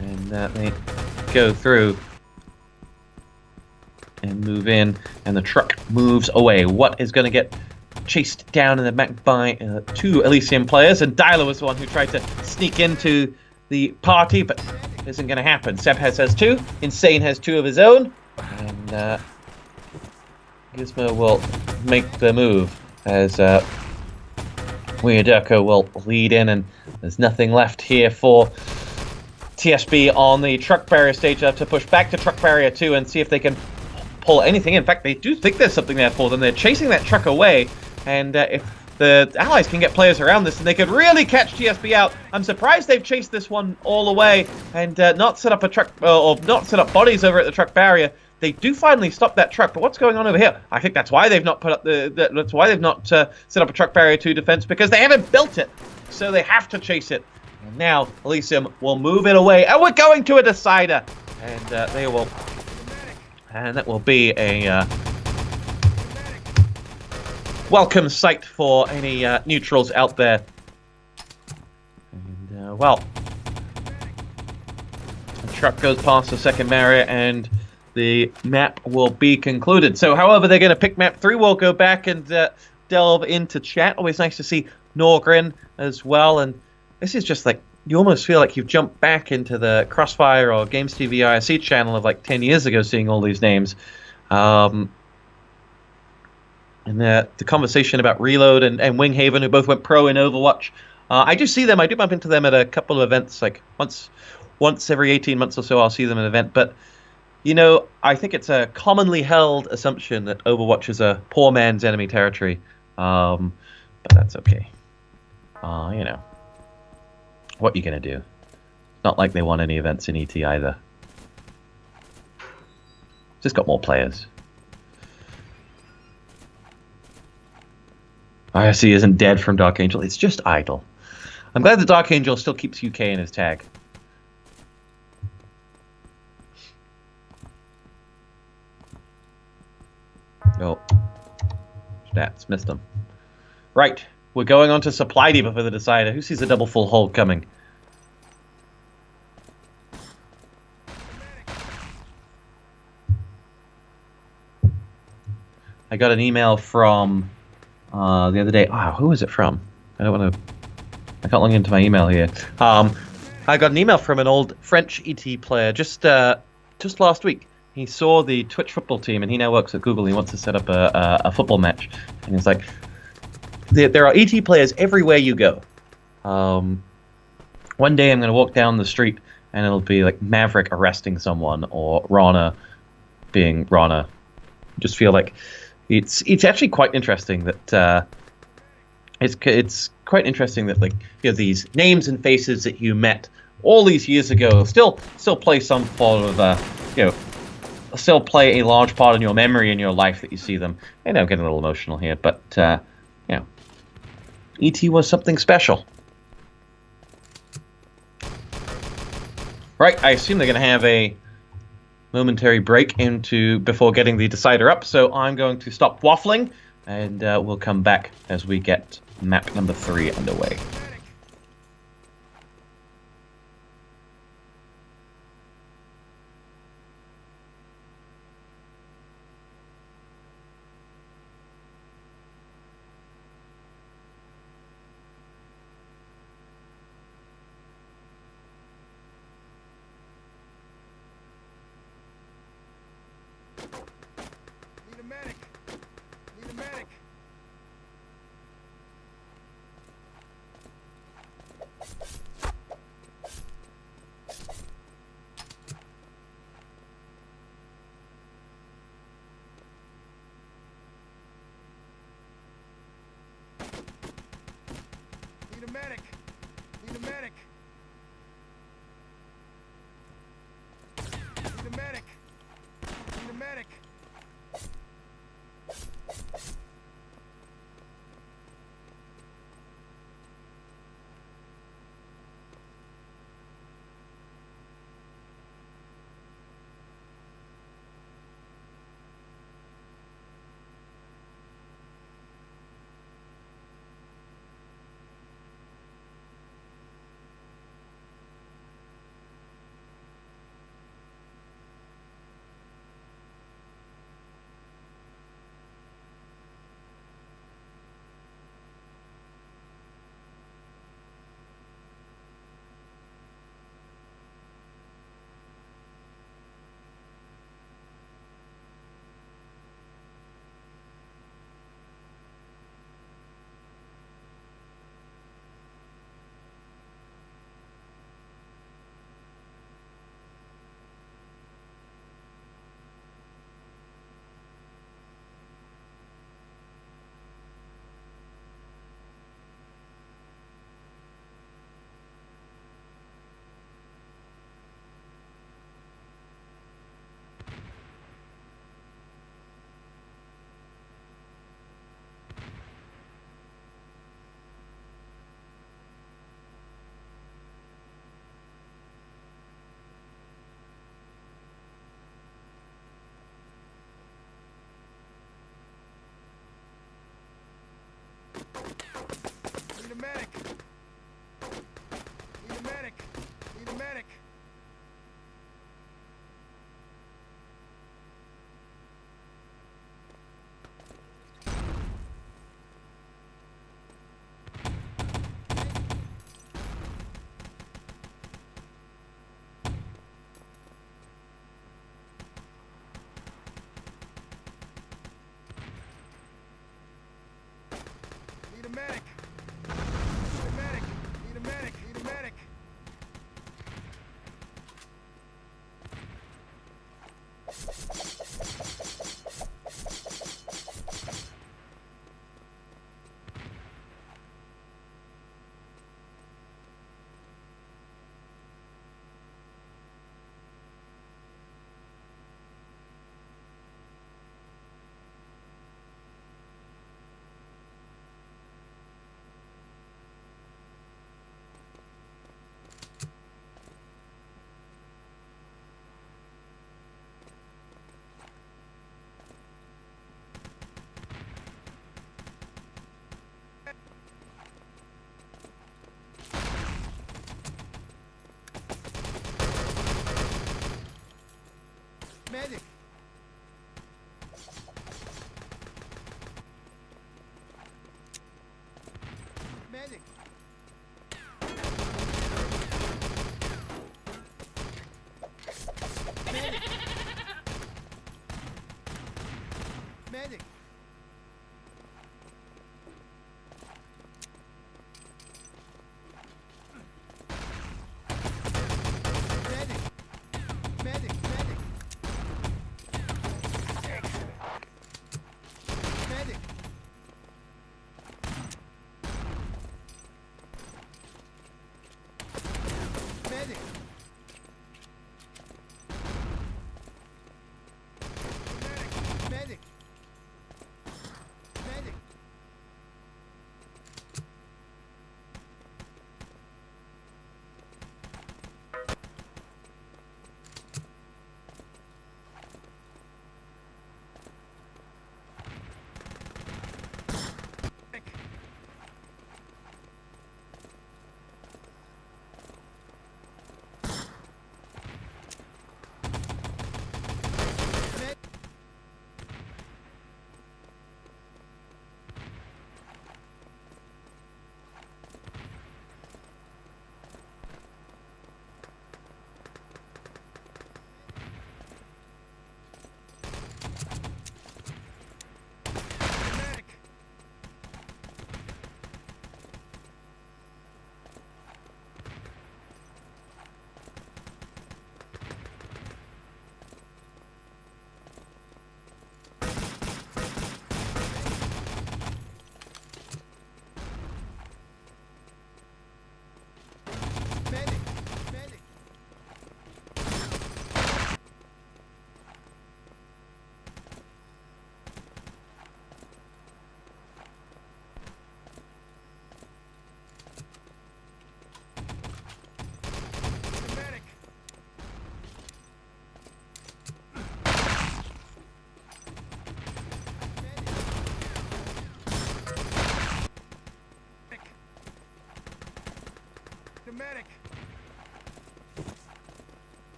And they go through and move in, and the truck moves away. What is going to get chased down in the back by 2 Elysium players, and Dialer was the one who tried to sneak into the party, but isn't going to happen. Seb has 2, Insane has 2 of his own, and Gizmo will make the move as Weirderko will lead in, and there's nothing left here for TSB on the truck barrier stage. They have to push back to truck barrier 2 and see if they can pull anything. In fact, they do think there's something there for them. They're chasing that truck away, and if the Allies can get players around this, and they could really catch TSB out. I'm surprised they've chased this one all the way and not set up a truck or not set up bodies over at the truck barrier. They do finally stop that truck, but what's going on over here? I think that's why they've not put up that's why they've not set up a truck barrier 2 defense, because they haven't built it, so they have to chase it. And now Elysium will move it away, and we're going to a decider, and they will. And that will be a welcome sight for any neutrals out there. And, well, the truck goes past the second barrier, and the map will be concluded. So, however they're going to pick map 3, we'll go back and delve into chat. Always nice to see Norgren as well. And this is just like, you almost feel like you've jumped back into the Crossfire or Games TV IRC channel of like 10 years ago, seeing all these names. And the conversation about Reload and Winghaven, who both went pro in Overwatch. I do see them. I do bump into them at a couple of events, like once every 18 months or so I'll see them at an event. But, you know, I think it's a commonly held assumption that Overwatch is a poor man's enemy territory. But that's okay. You know. What are you going to do? Not like they won any events in ET either. Just got more players. IRC isn't dead from Dark Angel. It's just idle. I'm glad the Dark Angel still keeps UK in his tag. Oh. Stats. Missed them. Right. We're going on to Supply Depot for the decider. Who sees a double full hold coming? I got an email from the other day. Oh, who was it from? I don't want to. I can't log into my email here. I got an email from an old French ET player just last week, he saw the Twitch football team, and he now works at Google. He wants to set up a football match, and he's like, there are ET players everywhere you go. One day I'm going to walk down the street, and it'll be like Maverick arresting someone, or Rana being Rana. Just feel like it's actually quite interesting that it's quite interesting that like these names and faces that you met all these years ago still play some form of still play a large part in your memory in your life that you see them. I know I'm getting a little emotional here, but E.T. was something special. Right, I assume they're going to have a momentary break before getting the decider up, so I'm going to stop waffling, and we'll come back as we get map number 3 underway.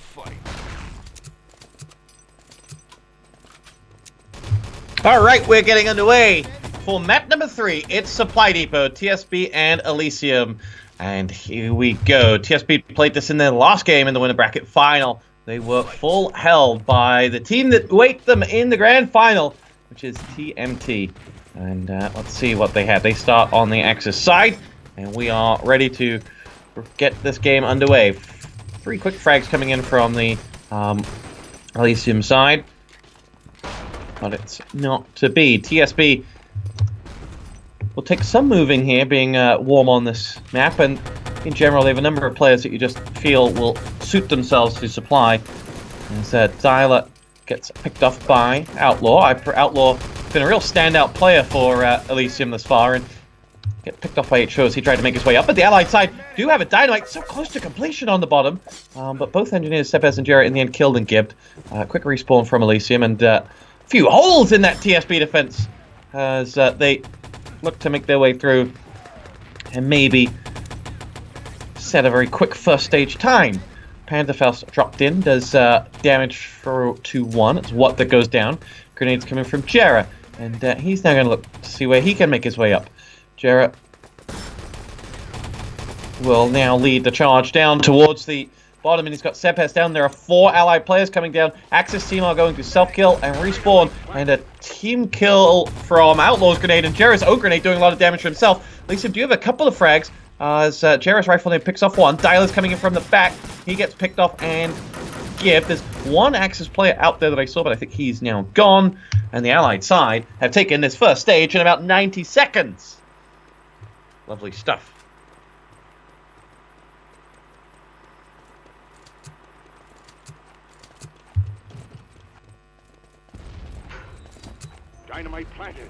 fight. All right, we're getting underway for map number 3. It's Supply Depot, TSB and Elysium. And here we go. TSB played this in their last game in the winner bracket final. They were full held by the team that waked them in the grand final, which is TMT. And let's see what they have. They start on the Axis side, and we are ready to get this game underway. 3 quick frags coming in from the Elysium side. But it's not to be. TSB will take some moving here, being warm on this map, and in general they have a number of players that you just feel will suit themselves to supply. As Dialer gets picked off by Outlaw. Outlaw has been a real standout player for Elysium thus far, and get picked off by HO as he tried to make his way up. But the Allied side do have a Dynamite so close to completion on the bottom, but both engineers, Sepes and Jarrett, in the end killed and gibbed. Quick respawn from Elysium, and few holes in that TSB defense as they look to make their way through and maybe set a very quick first stage time. Panzerfaust dropped in, does damage for 2-1. It's what that goes down. Grenades coming from Jarrah, and he's now going to look to see where he can make his way up. Jarrah will now lead the charge down towards the bottom, and he's got Sepes down. There are 4 allied players coming down. Axis team are going to self-kill and respawn, and a team kill from Outlaw's grenade, and Jarrah's own grenade doing a lot of damage to himself. Lisa, do you have a couple of frags? As Jarrah's rifle name picks off one. Dialer's coming in from the back. He gets picked off and gibbed. There's one Axis player out there that I saw, but I think he's now gone. And the allied side have taken this first stage in about 90 seconds. Lovely stuff. Dynamite planted.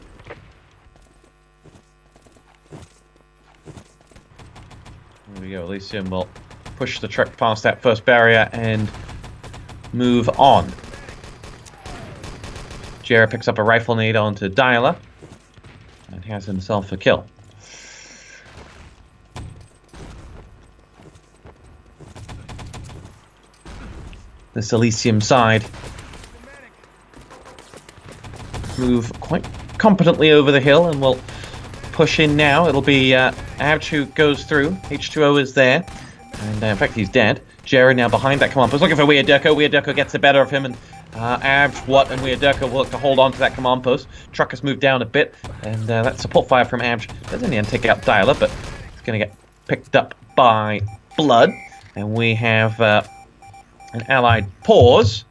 Here we go. Elysium will push the truck past that first barrier and move on. Jarrah picks up a rifle nade onto Dialer and has himself a kill. This Elysium side move quite competently over the hill and will push in now. It'll be Avch who goes through. H2O is there, and in fact he's dead. Jarrah now behind that command post, looking for Weird Durko. Weird Durko gets the better of him, and Avch, Watt, and Weird Durko will look to hold on to that command post. Truck has moved down a bit, and that support fire from Avch does in the end take out Dialer, but it's going to get picked up by Blood, and we have an allied pause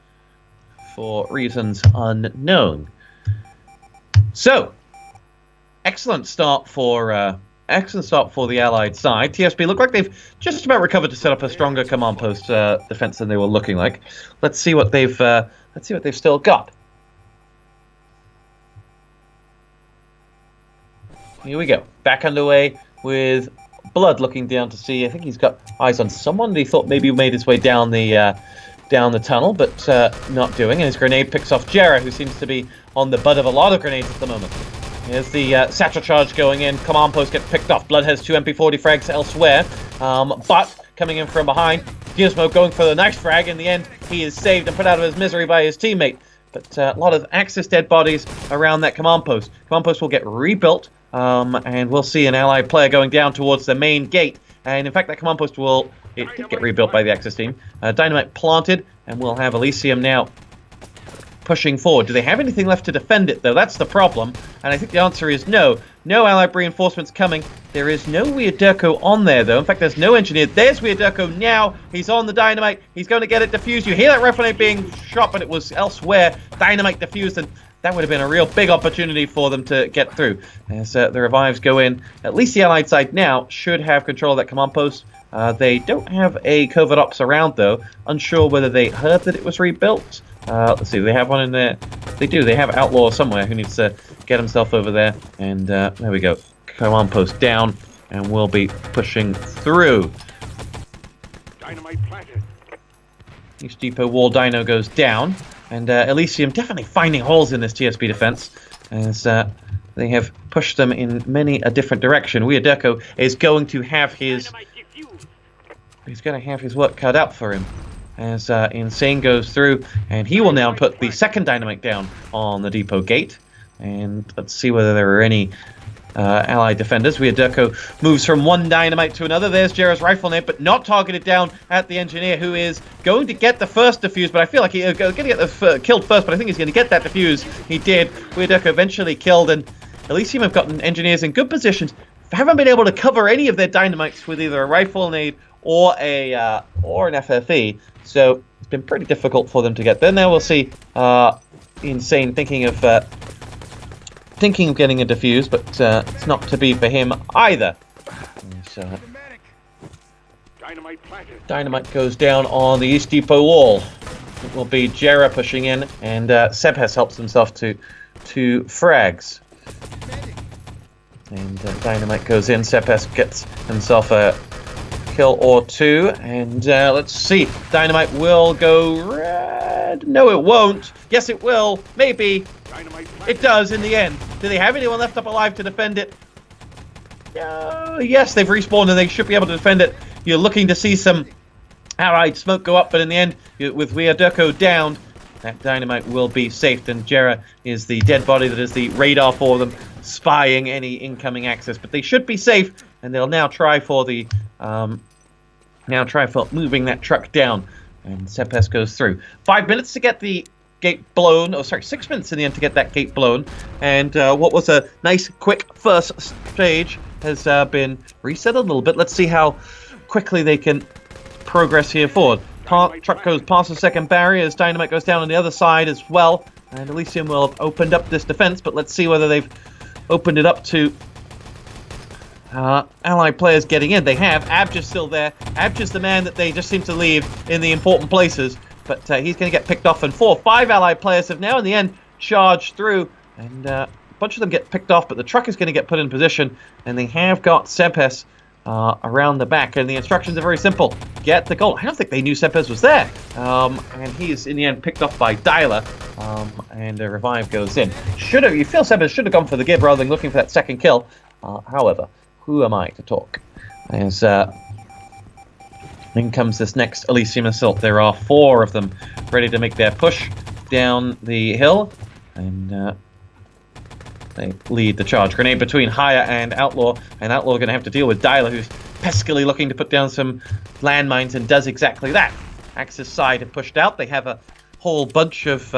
for reasons unknown. So, excellent start for the Allied side. TSB look like they've just about recovered to set up a stronger command post defense than they were looking like. Let's see what they've still got. Here we go. Back underway with Blood looking down to see. I think he's got eyes on someone. He thought maybe he made his way down the tunnel, but not doing. And his grenade picks off Jarrah, who seems to be on the butt of a lot of grenades at the moment. Here's the satchel charge going in. Command post gets picked off. Blood has 2 MP40 frags elsewhere, but coming in from behind, Gizmo going for the nice frag. In the end, he is saved and put out of his misery by his teammate. But a lot of Axis dead bodies around that command post. Command post will get rebuilt, and we'll see an allied player going down towards the main gate. And in fact, that command post it did get rebuilt by the Axis team. Dynamite planted, and we'll have Elysium now pushing forward. Do they have anything left to defend it, though? That's the problem. And I think the answer is no. No allied reinforcements coming. There is no Weird Durko on there, though. In fact, there's no engineer. There's Weird Durko now. He's on the Dynamite. He's going to get it defused. You hear that rifle nade being shot, but it was elsewhere. Dynamite defused, and that would have been a real big opportunity for them to get through. As the revives go in, at least the allied side now should have control of that command post. They don't have a covert ops around, though. Unsure whether they heard that it was rebuilt. Let's see, they have one in there. They do. They have Outlaw somewhere who needs to get himself over there. And there we go. Command post down, and we'll be pushing through. Dynamite planted. East Depot wall dino goes down, and Elysium definitely finding holes in this TSB defense, as they have pushed them in many a different direction. Weird Durko is going to have his work cut out for him, as Insane goes through, and he will now put the second dynamite down on the depot gate. And let's see whether there are any Allied defenders. Durko moves from one dynamite to another. There's Jera's rifle nade, but not targeted down at the engineer, who is going to get the first defuse. But I feel like he's going to get the killed first, but I think he's going to get that defuse. He did. Durko eventually killed, and Elysium have gotten engineers in good positions. Haven't been able to cover any of their dynamites with either a rifle nade or an FFE. So it's been pretty difficult for them to get there. Now we'll see Insane thinking of getting a defuse, but it's not to be for him either. So, dynamite goes down on the East Depot wall. It will be Jera pushing in, and Sebhes helps himself to frags. And dynamite goes in. Sebhes gets himself a kill or two, and let's see. Dynamite will go red. No, it won't. Yes, it will. Maybe. It does in the end. Do they have anyone left up alive to defend it? Yes, they've respawned and they should be able to defend it. You're looking to see some Allied smoke go up, but in the end, with Durko down, that dynamite will be safe. And Jera is the dead body that is the radar for them, spying any incoming access. But they should be safe, and they'll now try for the moving that truck down. And Sebhes goes through. 5 minutes to get the gate blown. Oh, sorry, 6 minutes in the end to get that gate blown. And what was a nice, quick first stage has been reset a little bit. Let's see how quickly they can progress here forward. Truck goes past the second barrier as dynamite goes down on the other side as well. And Elysium will have opened up this defense, but let's see whether they've opened it up to Allied players getting in. They have. Abja's still there. Abja's the man that they just seem to leave in the important places. But he's going to get picked off, and 4 or 5 Allied players have now in the end charged through, and a bunch of them get picked off, but the truck is going to get put in position, and they have got Sebhes around the back, and the instructions are very simple. Get the gold. I don't think they knew Sebhes was there, and he's in the end picked off by Dyla, and a revive goes in. You feel Sebhes should have gone for the give rather than looking for that second kill. However, who am I to talk? As in comes this next Elysium assault. There are 4 of them ready to make their push down the hill, and they lead the charge. Grenade between Haya and Outlaw, and Outlaw are going to have to deal with Dyla, who's peskily looking to put down some landmines, and does exactly that. Axis side have pushed out. They have a whole bunch of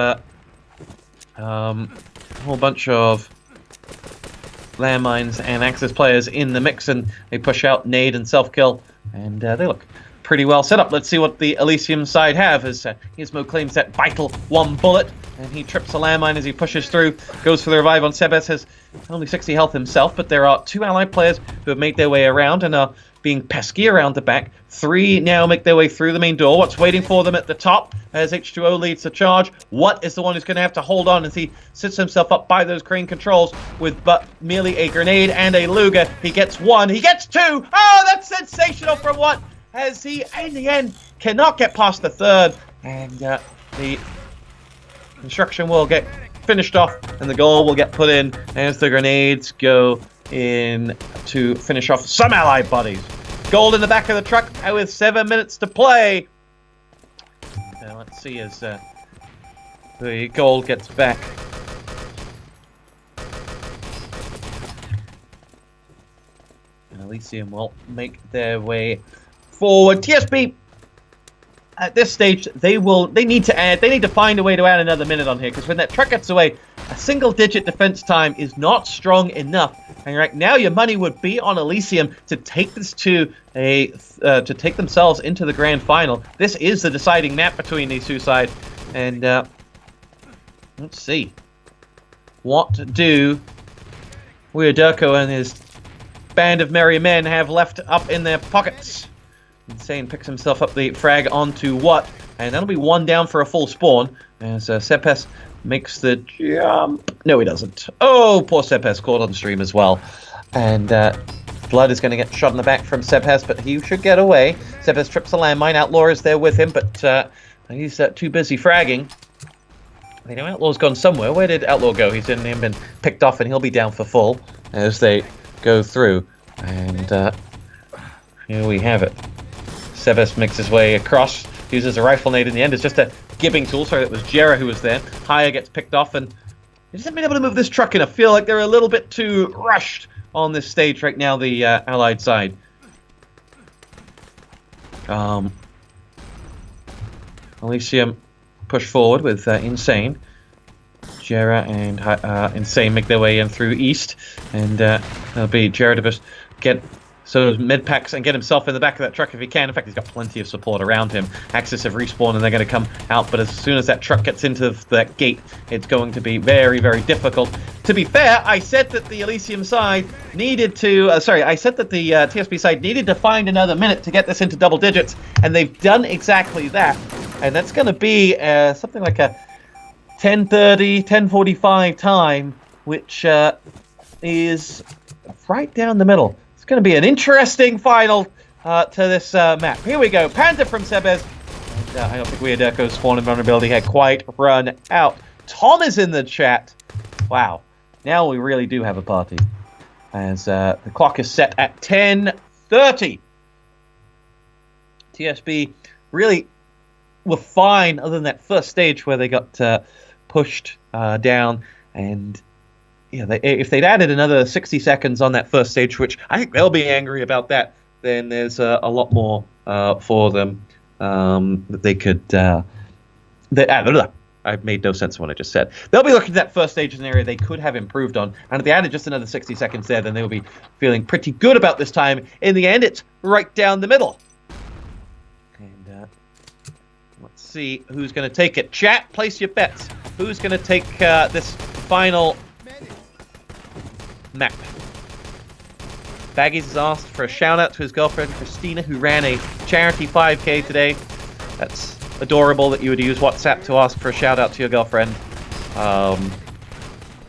landmines and Axis players in the mix, and they push out nade and self-kill, and they look pretty well set up. Let's see what the Elysium side have, as Gizmo claims that vital 1 bullet, and he trips a landmine as he pushes through, goes for the revive on Sebhes, has only 60 health himself, but there are 2 Allied players who have made their way around and are being pesky around the back. 3 now make their way through the main door. What's waiting for them at the top as H2O leads the charge? What is the one who's going to have to hold on as he sits himself up by those crane controls with but merely a grenade and a Luger? He gets 1, he gets 2! Oh, that's sensational from what? As he, in the end, cannot get past the 3rd, and the construction will get finished off, and the goal will get put in as the grenades go in to finish off some Allied bodies. Gold in the back of the truck with 7 minutes to play. Now let's see as the gold gets back. And Elysium will make their way forward. TSP at this stage, they need to find a way to add another minute on here, because when that truck gets away, a single-digit defense time is not strong enough. And right now, your money would be on Elysium to take this to take themselves into the grand final. This is the deciding map between these 2 sides, and let's see what do Durko and his band of merry men have left up in their pockets. Insane picks himself up the frag onto what, and that'll be 1 down for a full spawn as Sebhes makes the jump. No, he doesn't. Oh, poor Sebhes, caught on stream as well. And blood is going to get shot in the back from Sebhes, but he should get away. Sebhes trips a landmine. Outlaw is there with him, but he's too busy fragging. I know Outlaw's gone somewhere. Where did Outlaw go? He's been picked off, and he'll be down for full as they go through. And here we have it. Sebhes makes his way across uses a rifle nade in the end. It's just a gibbing tool. Sorry, that was Jera who was there. Haya gets picked off, and they just haven't been able to move this truck in. I feel like they're a little bit too rushed on this stage right now, the Allied side. Elysium push forward with Insane. Jera and Insane make their way in through East, and that'll be Jera to just get those med packs and get himself in the back of that truck if he can. In fact, he's got plenty of support around him. Axis have respawned and they're going to come out, but as soon as that truck gets into that gate, it's going to be very, very difficult. To be fair, I said that the Elysium side needed to, I said that the TSP side needed to find another minute to get this into double digits, and they've done exactly that. And that's going to be something like a 10:30, 10:45 time, which is right down the middle. It's going to be an interesting final to this map. Here we go. Panda from Sebez. And, I don't think Weirderko's spawn and vulnerability had quite run out. Tom is in the chat. Wow. Now we really do have a party. As the clock is set at 10:30. TSB really were fine other than that first stage where they got pushed down, and if they'd added another 60 seconds on that first stage, which I think they'll be angry about that, then there's a lot more for them that they could. I've made no sense of what I just said. They'll be looking at that first stage as an area they could have improved on, and if they added just another 60 seconds there, then they will be feeling pretty good about this time. In the end, it's right down the middle. And let's see who's going to take it. Chat, place your bets. Who's going to take this final map? Baggies has asked for a shout out to his girlfriend Christina, who ran a charity 5K today. That's adorable that you would use WhatsApp to ask for a shout out to your girlfriend.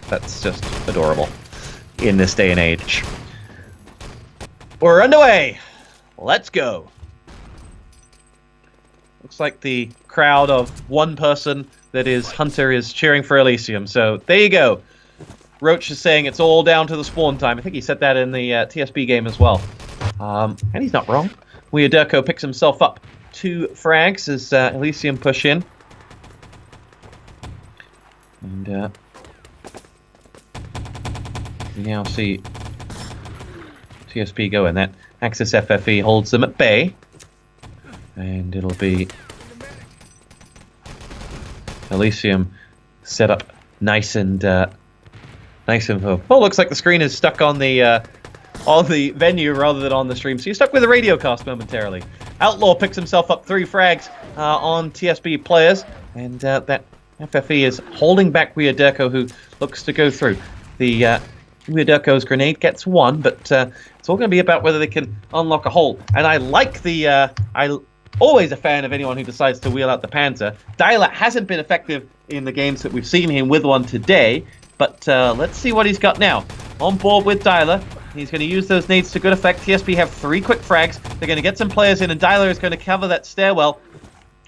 That's just adorable in this day and age. We're underway. Let's go. Looks like the crowd of one person that is Hunter is cheering for Elysium. So there you go. Roach is saying it's all down to the spawn time. I think he said that in the TSB game as well. And he's not wrong. Weirderko picks himself up 2 frags as Elysium push in. And we now see TSB go in. That Axis FFE holds them at bay. And it'll be Elysium set up nice and oh, looks like the screen is stuck on the venue rather than on the stream, so you're stuck with the radio cast momentarily. Outlaw picks himself up 3 frags on TSB players, and that FFE is holding back Weirderko, who looks to go through. The Weirderko's grenade gets 1, but it's all going to be about whether they can unlock a hole. And I like the always a fan of anyone who decides to wheel out the Panzer. Dyla hasn't been effective in the games that we've seen him with one today, but let's see what he's got now. On board with Dyla. He's going to use those nades to good effect. TSB have 3 quick frags. They're going to get some players in, and Dyla is going to cover that stairwell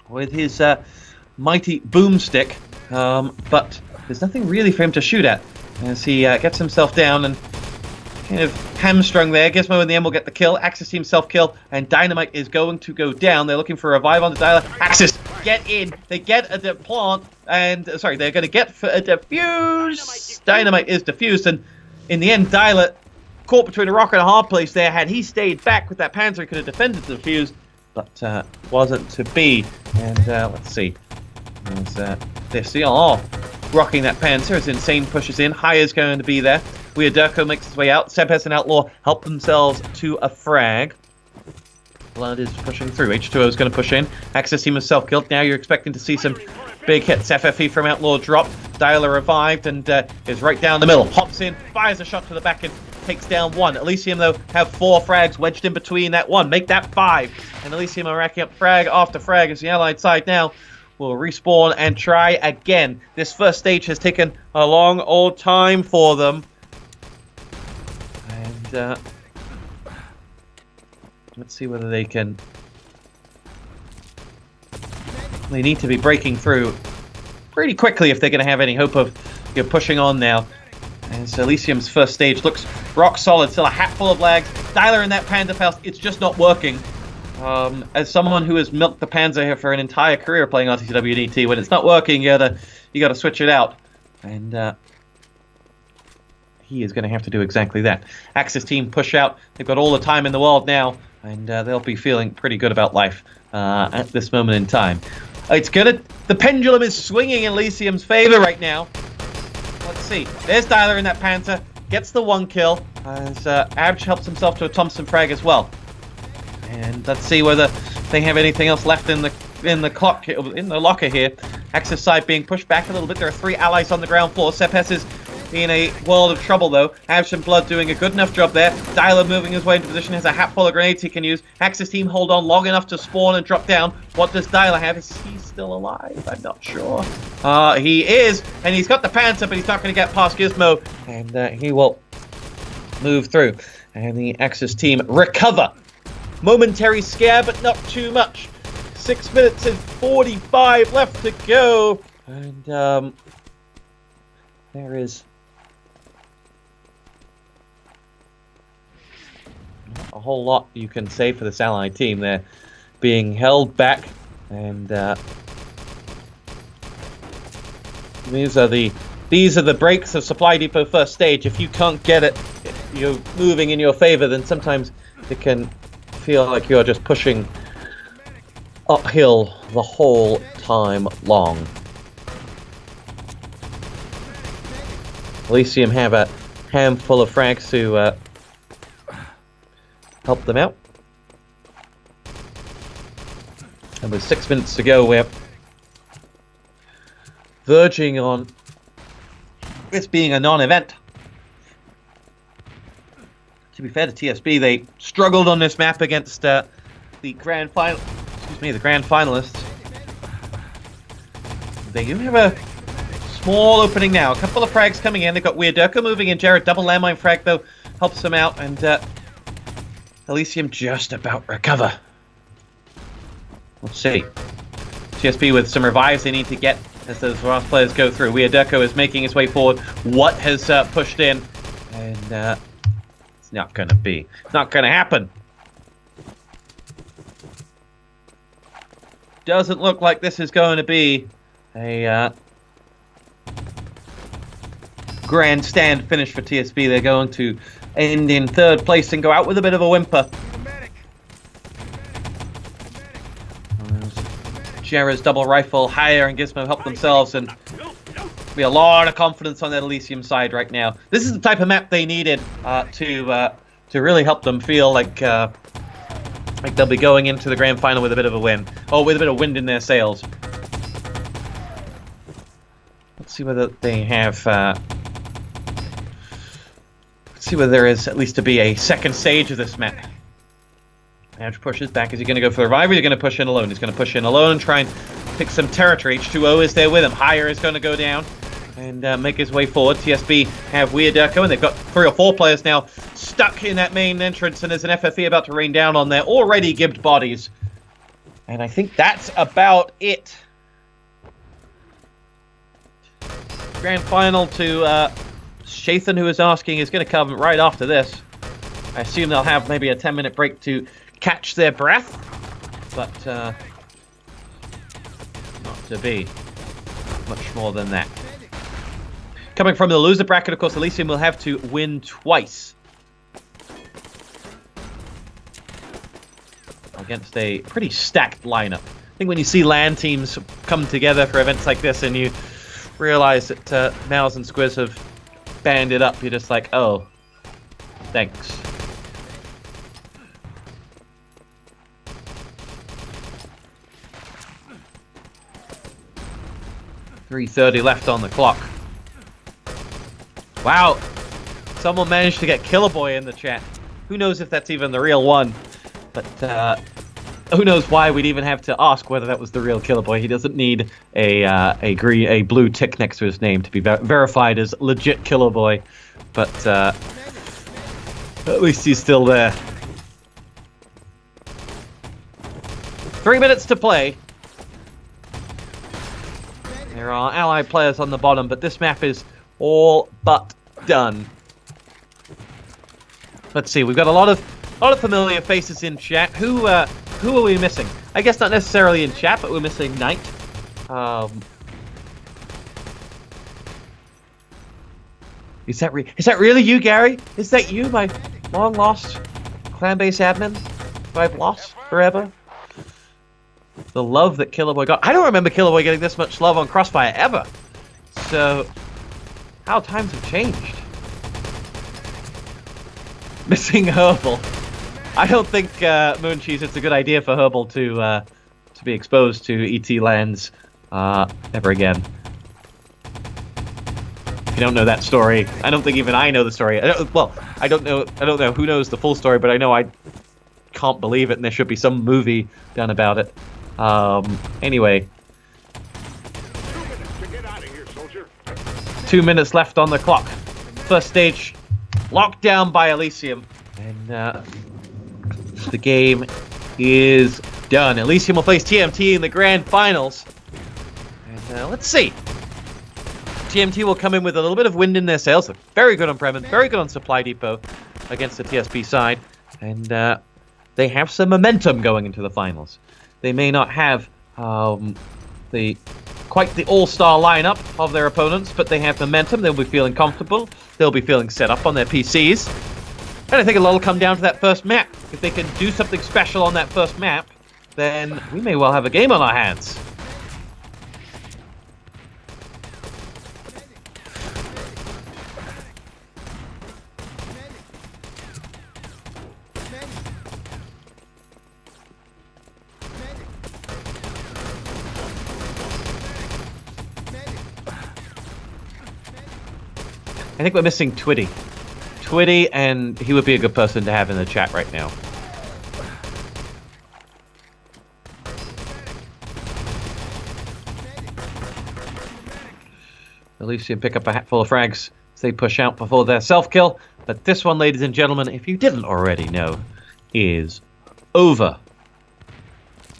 with his mighty boomstick. But there's nothing really for him to shoot at as he gets himself down and kind of hamstrung there. Gizmo in the end will get the kill. Axis team self-kill, and Dynamite is going to go down. They're looking for a revive on the Dyla. Axis get in. They get a plant, and they're going to get for a defuse. Dynamite is defused, and in the end, Dyla caught between a rock and a hard place there. Had he stayed back with that Panzer, he could have defended the defuse, but wasn't to be. And let's see. They're still rocking that Panzer as Insane pushes in. Haya's going to be there. Weirderko makes his way out. Sebes and Outlaw help themselves to a frag. Blood is pushing through. H2O is going to push in. Axis team is self-killed. Now you're expecting to see some big hits. FFE from Outlaw dropped. Dyla revived and is right down the middle. Hops in, fires a shot to the back and takes down 1. Elysium, though, have 4 frags wedged in between that 1. Make that 5. And Elysium are racking up frag after frag as the Allied side now will respawn and try again. This first stage has taken a long old time for them. And let's see whether they can. They need to be breaking through pretty quickly if they're going to have any hope of pushing on now. And so Elysium's first stage looks rock solid. Still a hatful of lags. Dyla in that Panda Faust, it's just not working. As someone who has milked the Panzer here for an entire career playing RTCWDT, when it's not working, you gotta switch it out. And he is going to have to do exactly that. Axis team push out. They've got all the time in the world now, and they'll be feeling pretty good about life at this moment in time. The pendulum is swinging in Elysium's favor right now. Let's see. There's Dialer in that Panzer. Gets the 1 kill. As Abj helps himself to a Thompson frag as well. And let's see whether they have anything else left in the locker here. Axis side being pushed back a little bit. There are 3 allies on the ground floor. Sepes is in a world of trouble, though. Abj and Blood doing a good enough job there. Dialer moving his way into position, has a hat full of grenades he can use. Axis team hold on long enough to spawn and drop down. What does Dialer have? Is he still alive? I'm not sure. He is, and he's got the Panther, but he's not going to get past Gizmo, and he will move through. And the Axis team recover. Momentary scare, but not too much. 6 minutes and 45 left to go. And there is not a whole lot you can say for this Allied team. They're being held back, and these are the breaks of Supply Depot first stage. If you can't get it, if you're moving in your favor, then sometimes it can feel like you're just pushing uphill the whole time long. Elysium have a handful of frags to help them out. And with 6 minutes to go, we're verging on this being a non-event. To be fair to TSB, they struggled on this map against the grand finalists. They do have a small opening now. A couple of frags coming in. They've got Weird Durko moving in. Jared double landmine frag though helps them out, and Elysium just about recover. Let's see. TSB with some revives they need to get as those last players go through. Weird Durko is making his way forward. What has pushed in, and it's not going to happen. Doesn't look like this is going to be a grandstand finish for TSB. They're going to end in 3rd place and go out with a bit of a whimper. Jera's double rifle higher and Gizmo help themselves, and be a lot of confidence on that Elysium side right now. This is the type of map they needed to really help them feel like they'll be going into the grand final with a bit of a win. Oh, with a bit of wind in their sails. Let's see whether they have. Let's see whether there is at least to be a second stage of this map. Abj pushes back. Is he going to go for the revive, or is he going to push in alone? He's going to push in alone and try and pick some territory. H2O is there with him. Higher is going to go down and make his way forward. TSB have Weird Durko, and they've got 3 or 4 players now stuck in that main entrance, and there's an FFE about to rain down on their already gibbed bodies. And I think that's about it. Grand final to Shathan, who is asking, is going to come right after this. I assume they'll have maybe a 10-minute break to catch their breath, but not to be much more than that. Coming from the loser bracket, of course, Elysium will have to win twice against a pretty stacked lineup. I think when you see LAN teams come together for events like this and you realize that Mouse and Squiz have banded up, you're just like, oh, thanks. .330 left on the clock. Wow, someone managed to get Killer Boy in the chat. Who knows if that's even the real one, but who knows why we'd even have to ask whether that was the real Killer Boy. He doesn't need a blue tick next to his name to be verified as legit Killer Boy, but at least he's still there. 3 minutes to play. There are allied players on the bottom, but this map is all but done. Let's see, we've got a lot of familiar faces in chat. Who who are we missing? I guess not necessarily in chat, but we're missing Knight. Is that really you, Gary? Is that you, my long-lost clan-based admin who I've lost forever? The love that Killer Boy got. I don't remember Killer Boy getting this much love on Crossfire ever. So, how times have changed. Missing Herbal. I don't think Mooncheese, it's a good idea for Herbal to be exposed to ET lands ever again. If you don't know that story, I don't think even I know the story. I don't know who knows the full story, but I know I can't believe it, and there should be some movie done about it. Anyway. 2 minutes to get out of here, soldier. 2 minutes left on the clock. First stage locked down by Elysium. And the game is done. Elysium will face TMT in the grand finals. And let's see. TMT will come in with a little bit of wind in their sails. They're very good on Bremen, very good on Supply Depot against the TSP side. And they have some momentum going into the finals. They may not have quite the all-star lineup of their opponents, but they have momentum. They'll be feeling comfortable. They'll be feeling set up on their PCs. And I think a lot will come down to that first map. If they can do something special on that first map, then we may well have a game on our hands. I think we're missing Twitty. Twitty, and he would be a good person to have in the chat right now. Elysium pick up a hatful of frags as they push out before their self-kill. But this one, ladies and gentlemen, if you didn't already know, is over.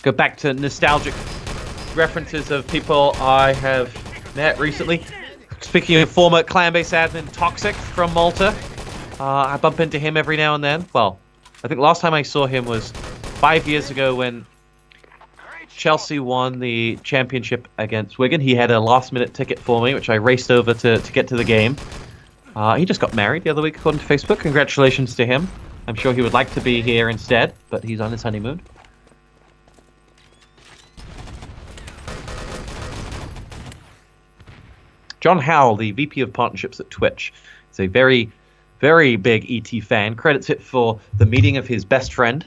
Go back to nostalgic references of people I have met recently. Speaking of former clan-based admin Toxic from Malta, I bump into him every now and then. Well, I think last time I saw him was 5 years ago when Chelsea won the championship against Wigan. He had a last-minute ticket for me, which I raced over to get to the game. He just got married the other week, according to Facebook. Congratulations to him. I'm sure he would like to be here instead, but he's on his honeymoon. John Howell, the VP of Partnerships at Twitch, is a very, very big ET fan. Credits it for the meeting of his best friend.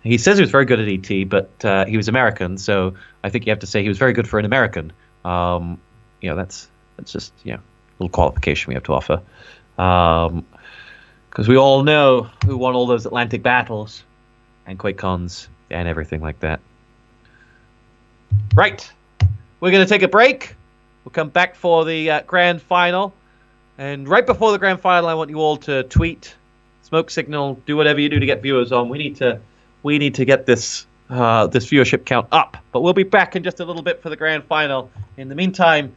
He says he was very good at ET, but he was American, so I think you have to say he was very good for an American. That's just a little qualification we have to offer. Because we all know who won all those Atlantic battles and QuakeCons and everything like that. Right. We're going to take a break. We'll come back for the grand final. And right before the grand final, I want you all to tweet, smoke signal, do whatever you do to get viewers on. We need to get this viewership count up. But we'll be back in just a little bit for the grand final. In the meantime,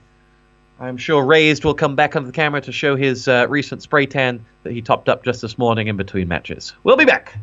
I'm sure Raised will come back onto the camera to show his recent spray tan that he topped up just this morning in between matches. We'll be back.